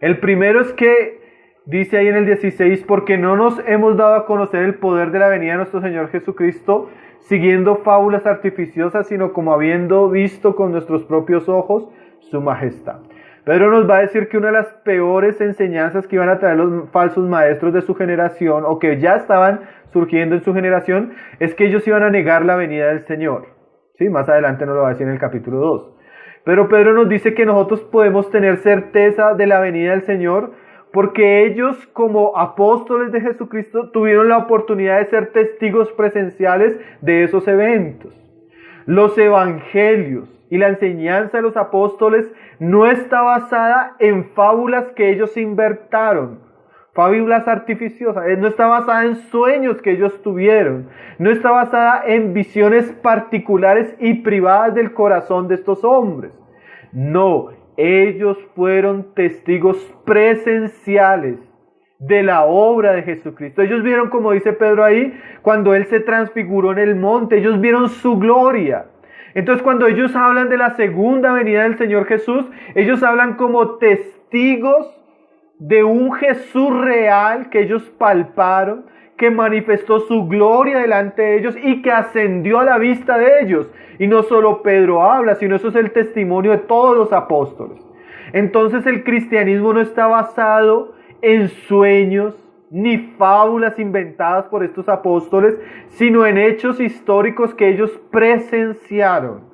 El primero es que, dice ahí en el 16, porque no nos hemos dado a conocer el poder de la venida de nuestro Señor Jesucristo, siguiendo fábulas artificiosas, sino como habiendo visto con nuestros propios ojos su majestad. Pedro nos va a decir que una de las peores enseñanzas que iban a traer los falsos maestros de su generación, o que ya estaban surgiendo en su generación, es que ellos iban a negar la venida del Señor. ¿Sí? Más adelante nos lo va a decir en el capítulo 2. Pero Pedro nos dice que nosotros podemos tener certeza de la venida del Señor porque ellos, como apóstoles de Jesucristo, tuvieron la oportunidad de ser testigos presenciales de esos eventos. Los evangelios y la enseñanza de los apóstoles no está basada en fábulas que ellos inventaron, fábulas artificiosas, no está basada en sueños que ellos tuvieron, no está basada en visiones particulares y privadas del corazón de estos hombres. No, ellos fueron testigos presenciales de la obra de Jesucristo. Ellos vieron, como dice Pedro ahí, cuando Él se transfiguró en el monte, ellos vieron su gloria. Entonces cuando ellos hablan de la segunda venida del Señor Jesús, ellos hablan como testigos de un Jesús real que ellos palparon, que manifestó su gloria delante de ellos y que ascendió a la vista de ellos. Y no solo Pedro habla, sino eso es el testimonio de todos los apóstoles. Entonces el cristianismo no está basado en sueños ni fábulas inventadas por estos apóstoles, sino en hechos históricos que ellos presenciaron.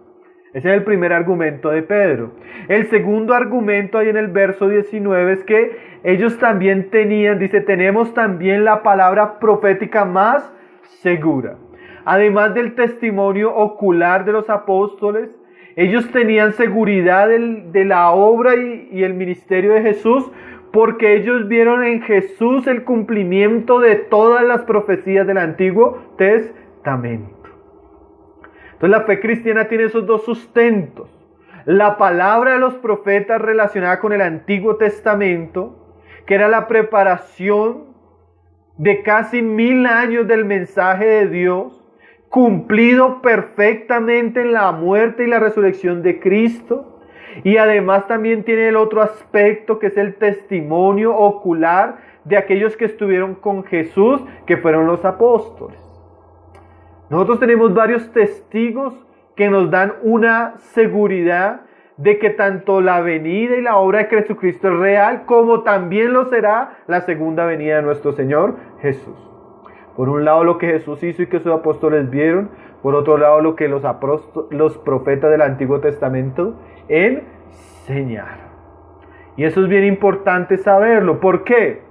Ese es el primer argumento de Pedro. El segundo argumento ahí en el verso 19 es que ellos también tenían, dice, tenemos también la palabra profética más segura. Además del testimonio ocular de los apóstoles, ellos tenían seguridad de la obra y el ministerio de Jesús, porque ellos vieron en Jesús el cumplimiento de todas las profecías del Antiguo Testamento. Entonces la fe cristiana tiene esos dos sustentos. la palabra de los profetas relacionada con el Antiguo Testamento, que era la preparación de casi 1000 años del mensaje de Dios, cumplido perfectamente en la muerte y la resurrección de Cristo. Y además también tiene el otro aspecto, que es el testimonio ocular de aquellos que estuvieron con Jesús, que fueron los apóstoles. Nosotros tenemos varios testigos que nos dan una seguridad de que tanto la venida y la obra de Jesucristo es real, como también lo será la segunda venida de nuestro Señor Jesús. Por un lado lo que Jesús hizo y que sus apóstoles vieron, por otro lado lo que los profetas del Antiguo Testamento enseñaron. Y eso es bien importante saberlo. ¿Por qué?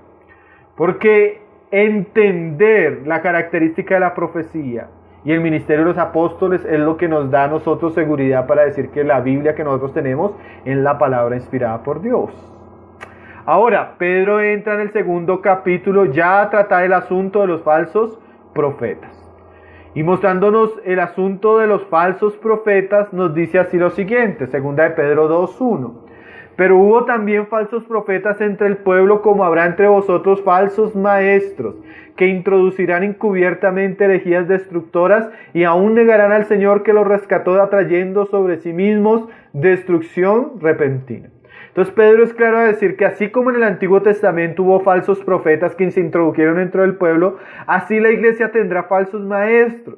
Porque entender la característica de la profecía y el ministerio de los apóstoles es lo que nos da a nosotros seguridad para decir que la Biblia que nosotros tenemos es la palabra inspirada por Dios. Ahora, Pedro entra en el segundo capítulo ya a tratar el asunto de los falsos profetas. Y mostrándonos el asunto de los falsos profetas, nos dice así lo siguiente, segunda de Pedro 2:1. Pero hubo también falsos profetas entre el pueblo, como habrá entre vosotros falsos maestros, que introducirán encubiertamente herejías destructoras y aún negarán al Señor que los rescató, atrayendo sobre sí mismos destrucción repentina. Entonces Pedro es claro a decir que así como en el Antiguo Testamento hubo falsos profetas que se introdujeron dentro del pueblo, así la iglesia tendrá falsos maestros.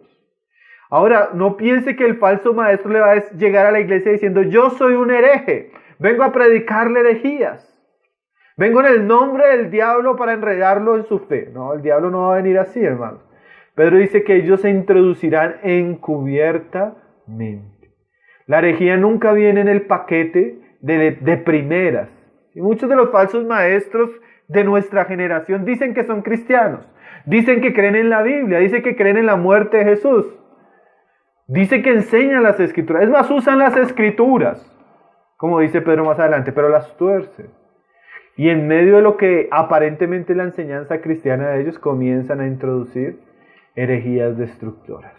Ahora, no piense que el falso maestro le va a llegar a la iglesia diciendo: yo soy un hereje, vengo a predicarle herejías, vengo en el nombre del diablo para enredarlo en su fe. No, el diablo no va a venir así, hermano. Pedro dice que ellos se introducirán encubiertamente. La herejía nunca viene en el paquete de primeras. Y muchos de los falsos maestros de nuestra generación dicen que son cristianos, dicen que creen en la Biblia, dicen que creen en la muerte de Jesús, dicen que enseñan las escrituras, es más, usan las escrituras, como dice Pedro más adelante, pero las tuercen. Y en medio de lo que aparentemente es la enseñanza cristiana de ellos, comienzan a introducir herejías destructoras.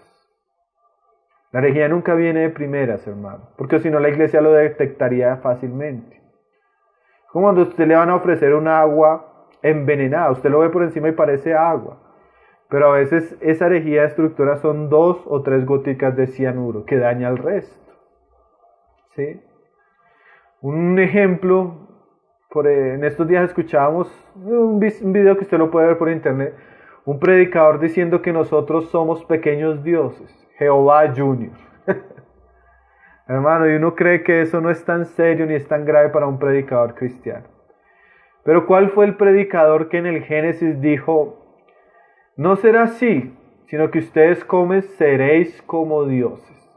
La herejía nunca viene de primeras, hermano, porque si no la iglesia lo detectaría fácilmente. Como cuando a usted le van a ofrecer un agua envenenada, usted lo ve por encima y parece agua, pero a veces esa herejía destructora son 2 o 3 goticas de cianuro que daña al resto. ¿Sí? Un ejemplo, en estos días escuchábamos un video que usted lo puede ver por internet, un predicador diciendo que nosotros somos pequeños dioses, Jehová Junior. Hermano, y uno cree que eso no es tan serio ni es tan grave para un predicador cristiano. Pero ¿cuál fue el predicador que en el Génesis dijo: no será así, sino que ustedes comen, seréis como dioses,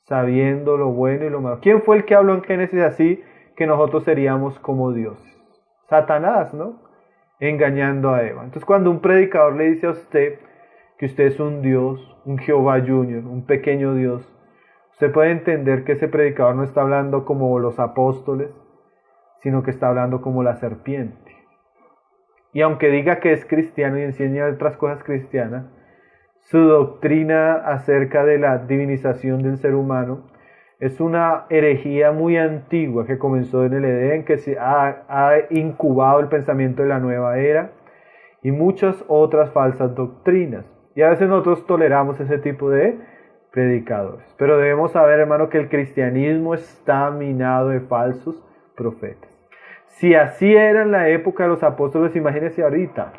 sabiendo lo bueno y lo malo? ¿Quién fue el que habló en Génesis así, que nosotros seríamos como dioses? Satanás, ¿no? Engañando a Eva. Entonces, cuando un predicador le dice a usted que usted es un Dios, un Jehová Junior, un pequeño Dios, usted puede entender que ese predicador no está hablando como los apóstoles, sino que está hablando como la serpiente. Y aunque diga que es cristiano y enseña otras cosas cristianas, su doctrina acerca de la divinización del ser humano es una herejía muy antigua que comenzó en el Edén, que se ha incubado el pensamiento de la nueva era y muchas otras falsas doctrinas. Y a veces nosotros toleramos ese tipo de predicadores. Pero debemos saber, hermano, que el cristianismo está minado de falsos profetas. Si así era en la época de los apóstoles, imagínense ahorita.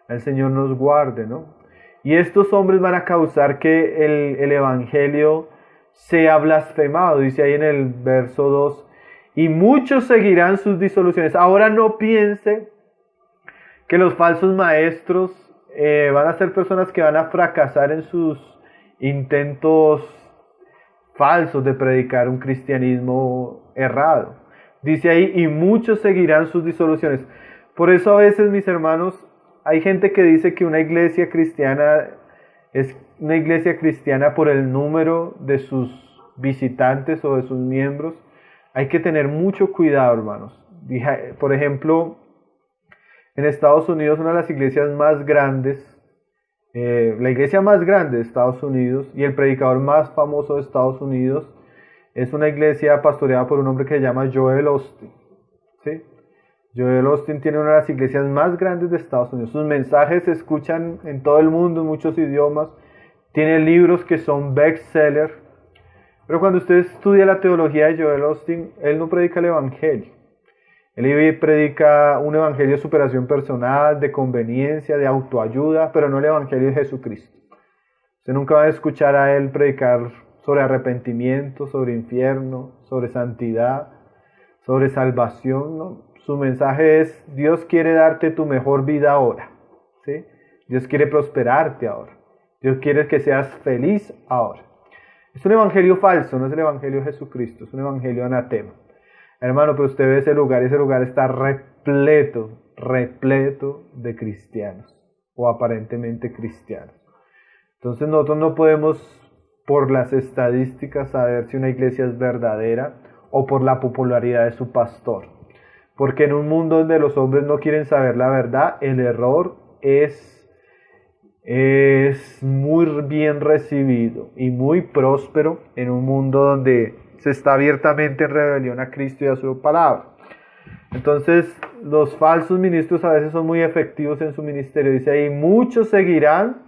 El Señor nos guarde, ¿no? Y estos hombres van a causar que el evangelio sea blasfemado, dice ahí en el verso 2. Y muchos seguirán sus disoluciones. Ahora no piense que los falsos maestros van a ser personas que van a fracasar en sus intentos falsos de predicar un cristianismo errado. Dice ahí, y muchos seguirán sus disoluciones. Por eso a veces, mis hermanos, hay gente que dice que una iglesia cristiana es una iglesia cristiana por el número de sus visitantes o de sus miembros. Hay que tener mucho cuidado, hermanos. Por ejemplo, en Estados Unidos, una de las iglesias más grandes, la iglesia más grande de Estados Unidos y el predicador más famoso de Estados Unidos es una iglesia pastoreada por un hombre que se llama Joel Osteen, ¿sí? Joel Osteen tiene una de las iglesias más grandes de Estados Unidos. Sus mensajes se escuchan en todo el mundo, en muchos idiomas. Tiene libros que son bestseller. Pero cuando usted estudia la teología de Joel Osteen, él no predica el evangelio. Él predica un evangelio de superación personal, de conveniencia, de autoayuda, pero no el evangelio de Jesucristo. Usted nunca va a escuchar a él predicar sobre arrepentimiento, sobre infierno, sobre santidad, sobre salvación, ¿no? Su mensaje es: Dios quiere darte tu mejor vida ahora, ¿sí? Dios quiere prosperarte ahora. Dios quiere que seas feliz ahora. Es un evangelio falso, no es el evangelio de Jesucristo, es un evangelio anatema. Hermano, pero usted ve ese lugar está repleto de cristianos, o aparentemente cristianos. Entonces nosotros no podemos, por las estadísticas, saber si una iglesia es verdadera o por la popularidad de su pastor. Porque en un mundo donde los hombres no quieren saber la verdad, el error es muy bien recibido y muy próspero en un mundo donde se está abiertamente en rebelión a Cristo y a su palabra. Entonces, los falsos ministros a veces son muy efectivos en su ministerio. Dice ahí: muchos seguirán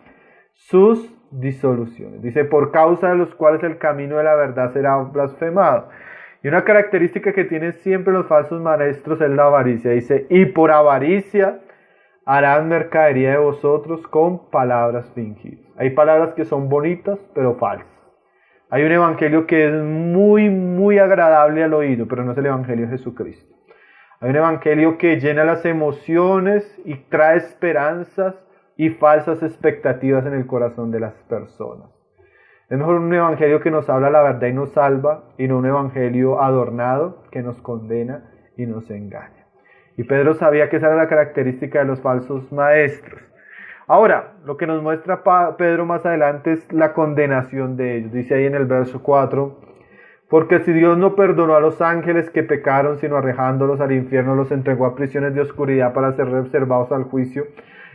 sus disoluciones. Dice: por causa de los cuales el camino de la verdad será blasfemado. Y una característica que tienen siempre los falsos maestros es la avaricia. Dice: y por avaricia harán mercadería de vosotros con palabras fingidas. Hay palabras que son bonitas, pero falsas. Hay un evangelio que es muy agradable al oído, pero no es el evangelio de Jesucristo. Hay un evangelio que llena las emociones y trae esperanzas y falsas expectativas en el corazón de las personas. Es mejor un evangelio que nos habla la verdad y nos salva, y no un evangelio adornado que nos condena y nos engaña. Y Pedro sabía que esa era la característica de los falsos maestros. Ahora, lo que nos muestra Pedro más adelante es la condenación de ellos. Dice ahí en el verso 4: porque si Dios no perdonó a los ángeles que pecaron, sino arrojándolos al infierno, los entregó a prisiones de oscuridad para ser reservados al juicio.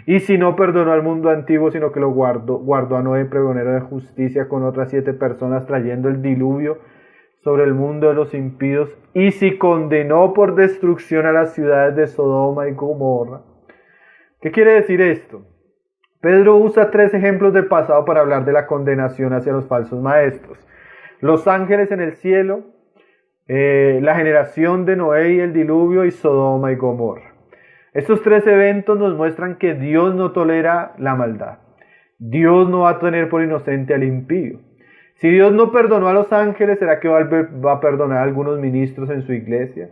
Y si no perdonó al mundo antiguo, sino que lo guardó a Noé, pregonero de justicia, con otras 7 personas, trayendo el diluvio sobre el mundo de los impíos. Y si condenó por destrucción a las ciudades de Sodoma y Gomorra. ¿Qué quiere decir esto? Pedro usa 3 ejemplos del pasado para hablar de la condenación hacia los falsos maestros: los ángeles en el cielo, la generación de Noé y el diluvio, y Sodoma y Gomorra. Estos 3 eventos nos muestran que Dios no tolera la maldad. Dios no va a tener por inocente al impío. Si Dios no perdonó a los ángeles, ¿será que va a perdonar a algunos ministros en su iglesia?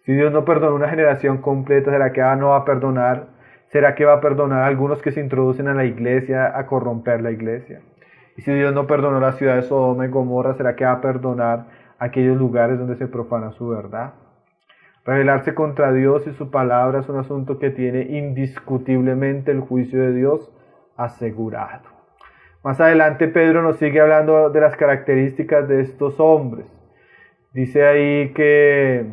Si Dios no perdonó una generación completa, ¿será que no va a perdonar? ¿Será que va a perdonar a algunos que se introducen a la iglesia a corromper la iglesia? Y si Dios no perdonó la ciudad de Sodoma y Gomorra, ¿será que va a perdonar aquellos lugares donde se profana su verdad? Rebelarse contra Dios y su palabra es un asunto que tiene indiscutiblemente el juicio de Dios asegurado. Más adelante Pedro nos sigue hablando de las características de estos hombres. Dice ahí que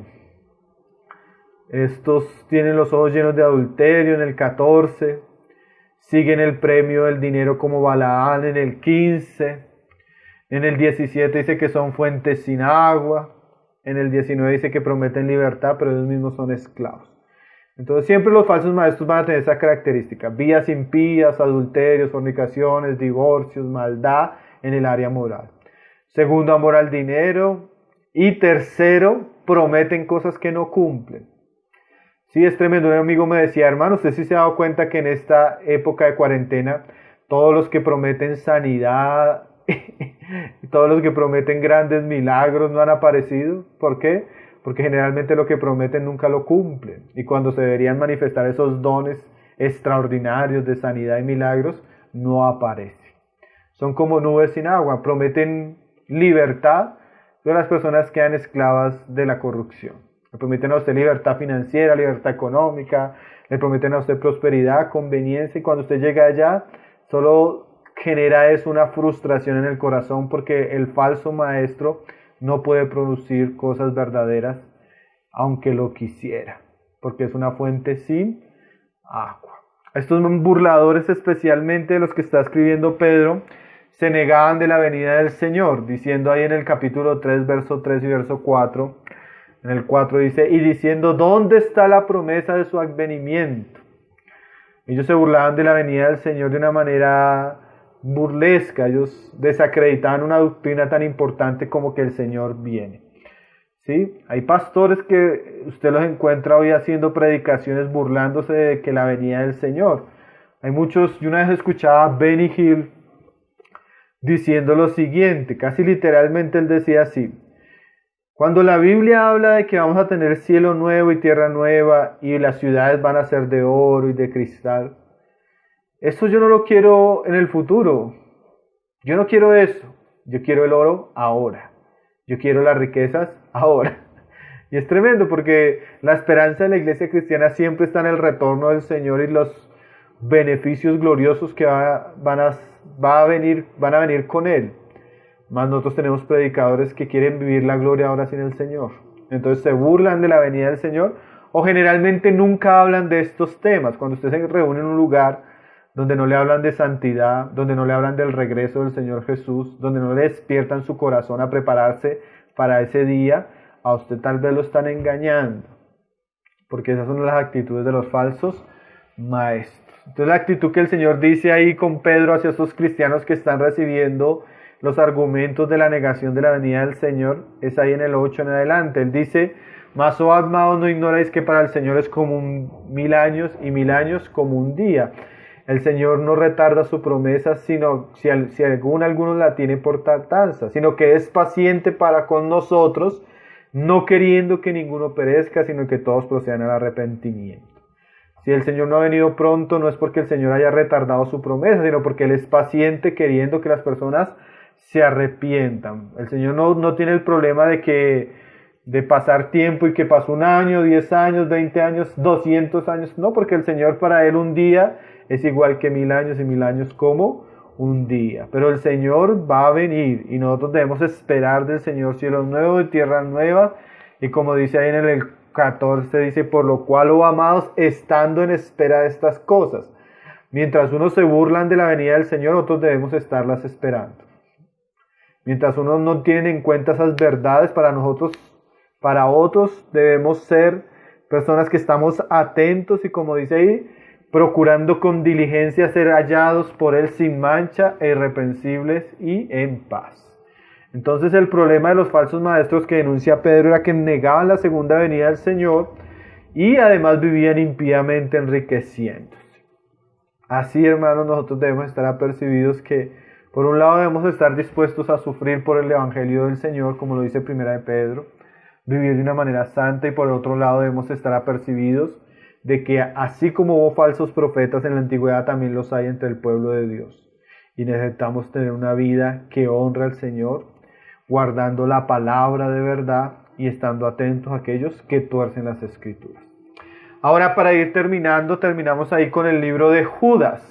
estos tienen los ojos llenos de adulterio en el 14. Siguen el premio del dinero como Balaán en el 15. En el 17 dice que son fuentes sin agua. En el 19 dice que prometen libertad, pero ellos mismos son esclavos. Entonces siempre los falsos maestros van a tener esa característica: vías impías, adulterios, fornicaciones, divorcios, maldad en el área moral. Segundo, amor al dinero. Y tercero, prometen cosas que no cumplen. Sí, es tremendo. Un amigo me decía: hermano, ¿usted sí se ha dado cuenta que en esta época de cuarentena todos los que prometen sanidad y todos los que prometen grandes milagros no han aparecido? ¿Por qué? Porque generalmente lo que prometen nunca lo cumplen. Y cuando se deberían manifestar esos dones extraordinarios de sanidad y milagros, no aparecen. Son como nubes sin agua. Prometen libertad, pero las personas quedan esclavas de la corrupción. Le prometen a usted libertad financiera, libertad económica, le prometen a usted prosperidad, conveniencia, y cuando usted llega allá, solo genera una frustración en el corazón, porque el falso maestro no puede producir cosas verdaderas, aunque lo quisiera, porque es una fuente sin agua. Estos burladores, especialmente los que está escribiendo Pedro, se negaban de la venida del Señor, diciendo ahí en el capítulo 3, verso 3 y verso 4, en el 4 dice, y diciendo, ¿dónde está la promesa de su advenimiento? Ellos se burlaban de la venida del Señor de una manera burlesca, ellos desacreditaban una doctrina tan importante como que el Señor viene. ¿Sí? Hay pastores que usted los encuentra hoy haciendo predicaciones burlándose de que la venida del Señor. Hay muchos, yo una vez escuchaba a Benny Hill diciendo lo siguiente, casi literalmente él decía así, cuando la Biblia habla de que vamos a tener cielo nuevo y tierra nueva y las ciudades van a ser de oro y de cristal, eso yo no lo quiero en el futuro, yo no quiero eso, yo quiero el oro ahora, yo quiero las riquezas ahora. Y es tremendo porque la esperanza de la iglesia cristiana siempre está en el retorno del Señor y los beneficios gloriosos que van a venir con Él. Más nosotros tenemos predicadores que quieren vivir la gloria ahora sin el Señor. Entonces se burlan de la venida del Señor o generalmente nunca hablan de estos temas. Cuando usted se reúne en un lugar donde no le hablan de santidad, donde no le hablan del regreso del Señor Jesús, donde no le despiertan su corazón a prepararse para ese día, a usted tal vez lo están engañando. Porque esas son las actitudes de los falsos maestros. Entonces la actitud que el Señor dice ahí con Pedro hacia esos cristianos que están recibiendo los argumentos de la negación de la venida del Señor es ahí en el 8 en adelante. Él dice, mas oh amados, no ignoráis que para el Señor es como 1000 años y 1000 años como un día. El Señor no retarda su promesa, sino si alguno la tiene por tardanza, sino que es paciente para con nosotros, no queriendo que ninguno perezca, sino que todos procedan al arrepentimiento. Si el Señor no ha venido pronto, no es porque el Señor haya retardado su promesa, sino porque Él es paciente queriendo que las personas se arrepientan. El Señor no tiene el problema de pasar tiempo y que pasó 1 año, 10 años, 20 años, 200 años. No, porque el Señor para Él un día es igual que 1000 años y 1000 años como un día. Pero el Señor va a venir y nosotros debemos esperar del Señor cielo nuevo y tierra nueva. Y como dice ahí en el 14, dice, por lo cual, oh amados, estando en espera de estas cosas. Mientras unos se burlan de la venida del Señor, otros debemos estarlas esperando. Mientras unos no tienen en cuenta esas verdades, para otros debemos ser personas que estamos atentos y como dice ahí, procurando con diligencia ser hallados por Él sin mancha e irreprensibles y en paz. Entonces el problema de los falsos maestros que denuncia Pedro era que negaban la segunda venida del Señor y además vivían impíamente enriqueciéndose. Así, hermanos, nosotros debemos estar apercibidos que por un lado debemos estar dispuestos a sufrir por el Evangelio del Señor, como lo dice Primera de Pedro, vivir de una manera santa, y por otro lado debemos estar apercibidos de que así como hubo falsos profetas en la antigüedad, también los hay entre el pueblo de Dios. Y necesitamos tener una vida que honra al Señor, guardando la palabra de verdad y estando atentos a aquellos que tuercen las Escrituras. Ahora, para ir terminamos ahí con el libro de Judas.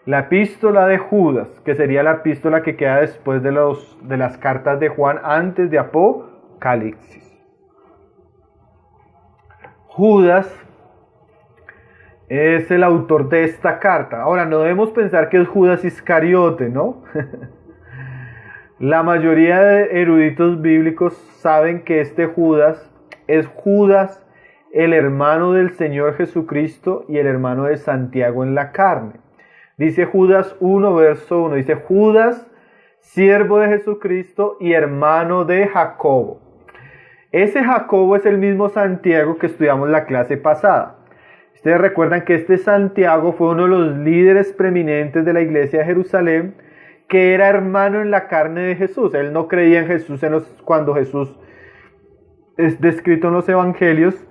La epístola de Judas, que sería la epístola que queda después de las cartas de Juan, antes de Apocalipsis. Judas es el autor de esta carta. Ahora, no debemos pensar que es Judas Iscariote, ¿no? La mayoría de eruditos bíblicos saben que este Judas es Judas, el hermano del Señor Jesucristo y el hermano de Santiago en la carne. Dice Judas 1, verso 1, dice Judas, siervo de Jesucristo y hermano de Jacobo. Ese Jacobo es el mismo Santiago que estudiamos la clase pasada. Ustedes recuerdan que este Santiago fue uno de los líderes preeminentes de la iglesia de Jerusalén, que era hermano en la carne de Jesús. Él no creía en Jesús cuando Jesús es descrito en los evangelios,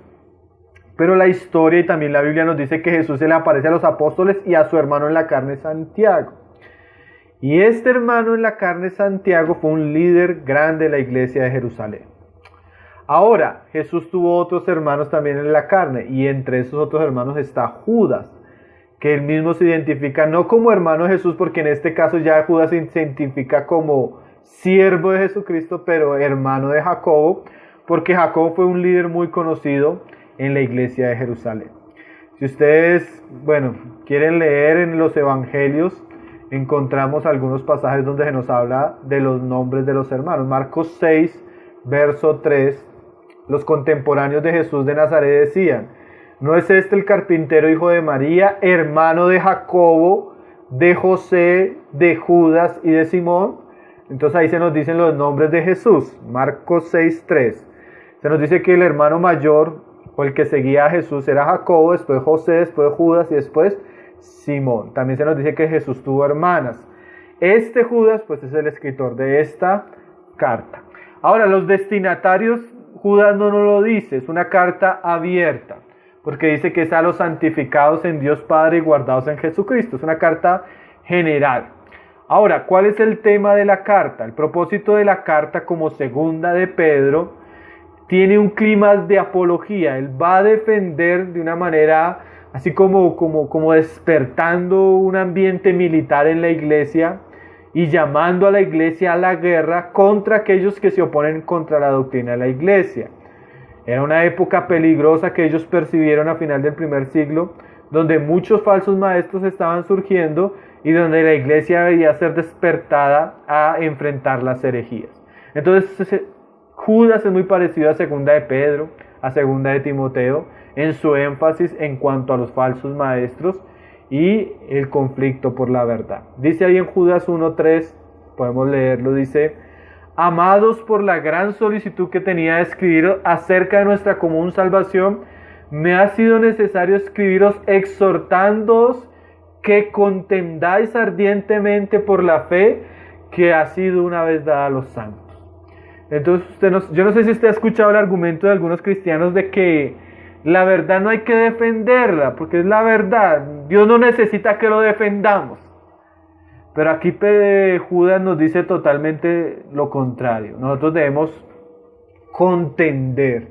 pero la historia y también la Biblia nos dice que Jesús se le aparece a los apóstoles y a su hermano en la carne, Santiago. Y este hermano en la carne, Santiago, fue un líder grande de la iglesia de Jerusalén. Ahora, Jesús tuvo otros hermanos también en la carne, y entre esos otros hermanos está Judas, que él mismo se identifica no como hermano de Jesús, porque en este caso ya Judas se identifica como siervo de Jesucristo, pero hermano de Jacobo, porque Jacobo fue un líder muy conocido en la iglesia de Jerusalén. Si ustedes, quieren leer en los evangelios encontramos algunos pasajes donde se nos habla de los nombres de los hermanos. Marcos 6, verso 3, los contemporáneos de Jesús de Nazaret decían: ¿no es este el carpintero hijo de María, hermano de Jacobo, de José, de Judas y de Simón? Entonces ahí se nos dicen los nombres de Jesús. Marcos 6, 3. Se nos dice que el hermano mayor o el que seguía a Jesús era Jacobo, después José, después Judas y después Simón. También se nos dice que Jesús tuvo hermanas. Este Judas pues es el escritor de esta carta. Ahora, los destinatarios, Judas no nos lo dice, es una carta abierta, porque dice que es a los santificados en Dios Padre y guardados en Jesucristo. Es una carta general. Ahora, ¿cuál es el tema de la carta? El propósito de la carta, como segunda de Pedro, tiene un clima de apología. Él va a defender de una manera así como despertando un ambiente militar en la iglesia y llamando a la iglesia a la guerra contra aquellos que se oponen contra la doctrina de la iglesia. Era una época peligrosa que ellos percibieron a final del primer siglo, donde muchos falsos maestros estaban surgiendo y donde la iglesia debía ser despertada a enfrentar las herejías. Entonces, Judas es muy parecido a segunda de Pedro, a segunda de Timoteo, en su énfasis en cuanto a los falsos maestros y el conflicto por la verdad. Dice ahí en Judas 1:3, podemos leerlo, dice: amados, por la gran solicitud que tenía de escribir acerca de nuestra común salvación, me ha sido necesario escribiros exhortándoos que contendáis ardientemente por la fe que ha sido una vez dada a los santos. Entonces, yo no sé si usted ha escuchado el argumento de algunos cristianos de que la verdad no hay que defenderla, porque es la verdad. Dios no necesita que lo defendamos. Pero aquí Judas nos dice totalmente lo contrario. Nosotros debemos contender.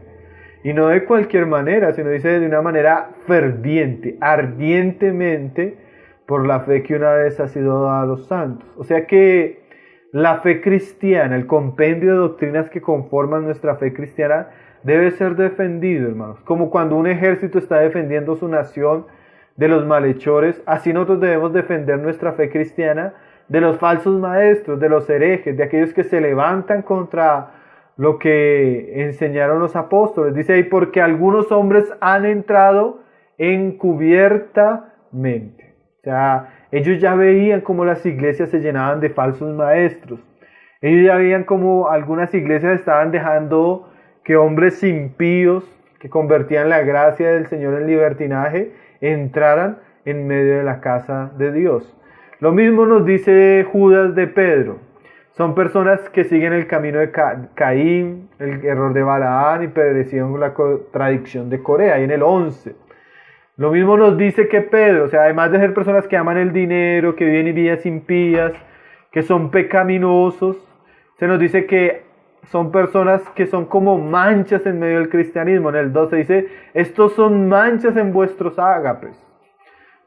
Y no de cualquier manera, sino dice de una manera ferviente, ardientemente, por la fe que una vez ha sido dada a los santos. O sea que la fe cristiana, el compendio de doctrinas que conforman nuestra fe cristiana, debe ser defendido, hermanos. Como cuando un ejército está defendiendo su nación de los malhechores, así nosotros debemos defender nuestra fe cristiana de los falsos maestros, de los herejes, de aquellos que se levantan contra lo que enseñaron los apóstoles. Dice ahí: porque algunos hombres han entrado encubiertamente. O sea, ellos ya veían cómo las iglesias se llenaban de falsos maestros. Ellos ya veían cómo algunas iglesias estaban dejando que hombres impíos, que convertían la gracia del Señor en libertinaje, entraran en medio de la casa de Dios. Lo mismo nos dice Judas de Pedro. Son personas que siguen el camino de Caín, el error de Balaán y perecieron la contradicción de Corea, ahí en el 11. Lo mismo nos dice que Pedro, o sea, además de ser personas que aman el dinero, que viven vidas impías, que son pecaminosos, se nos dice que son personas que son como manchas en medio del cristianismo. En el 12 dice: estos son manchas en vuestros ágapes.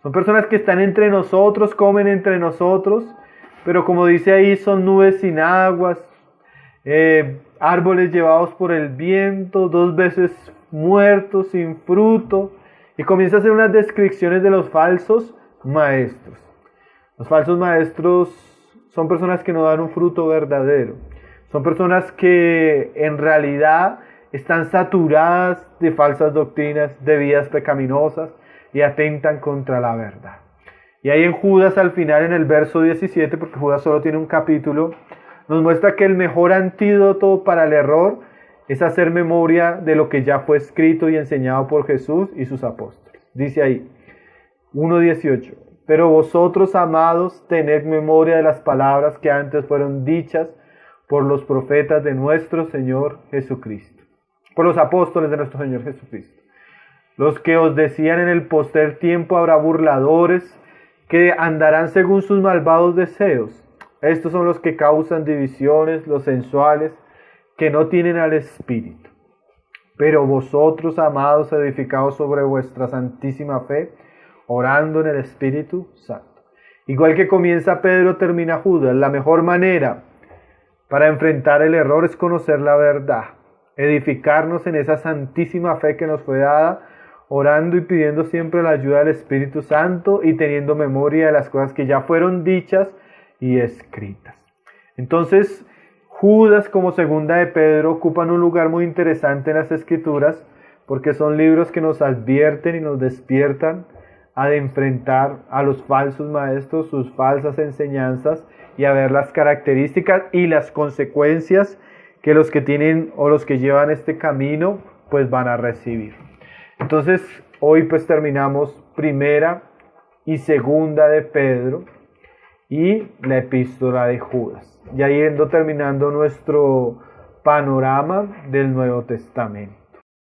Son personas que están entre nosotros, comen entre nosotros, pero como dice ahí, son nubes sin aguas, árboles llevados por el viento, 2 veces muertos, sin fruto. Y comienza a hacer unas descripciones de los falsos maestros. Los falsos maestros son personas que no dan un fruto verdadero. Son personas que en realidad están saturadas de falsas doctrinas, de vidas pecaminosas y atentan contra la verdad. Y ahí en Judas, al final, en el verso 17, porque Judas solo tiene un capítulo, nos muestra que el mejor antídoto para el error es hacer memoria de lo que ya fue escrito y enseñado por Jesús y sus apóstoles. Dice ahí, 1:18: pero vosotros, amados, tened memoria de las palabras que antes fueron dichas por los profetas de nuestro Señor Jesucristo, por los apóstoles de nuestro Señor Jesucristo, los que os decían: en el postrer tiempo habrá burladores que andarán según sus malvados deseos. Estos son los que causan divisiones, los sensuales, que no tienen al Espíritu. Pero vosotros, amados, edificados sobre vuestra santísima fe, orando en el Espíritu Santo. Igual que comienza Pedro, termina Judas. La mejor manera para enfrentar el error es conocer la verdad, edificarnos en esa santísima fe que nos fue dada, orando y pidiendo siempre la ayuda del Espíritu Santo y teniendo memoria de las cosas que ya fueron dichas y escritas. Entonces, Judas como segunda de Pedro ocupan un lugar muy interesante en las Escrituras porque son libros que nos advierten y nos despiertan a de enfrentar a los falsos maestros, sus falsas enseñanzas y a ver las características y las consecuencias que los que tienen o los que llevan este camino pues van a recibir. Entonces hoy pues terminamos primera y segunda de Pedro y la epístola de Judas, ya yendo terminando nuestro panorama del Nuevo Testamento.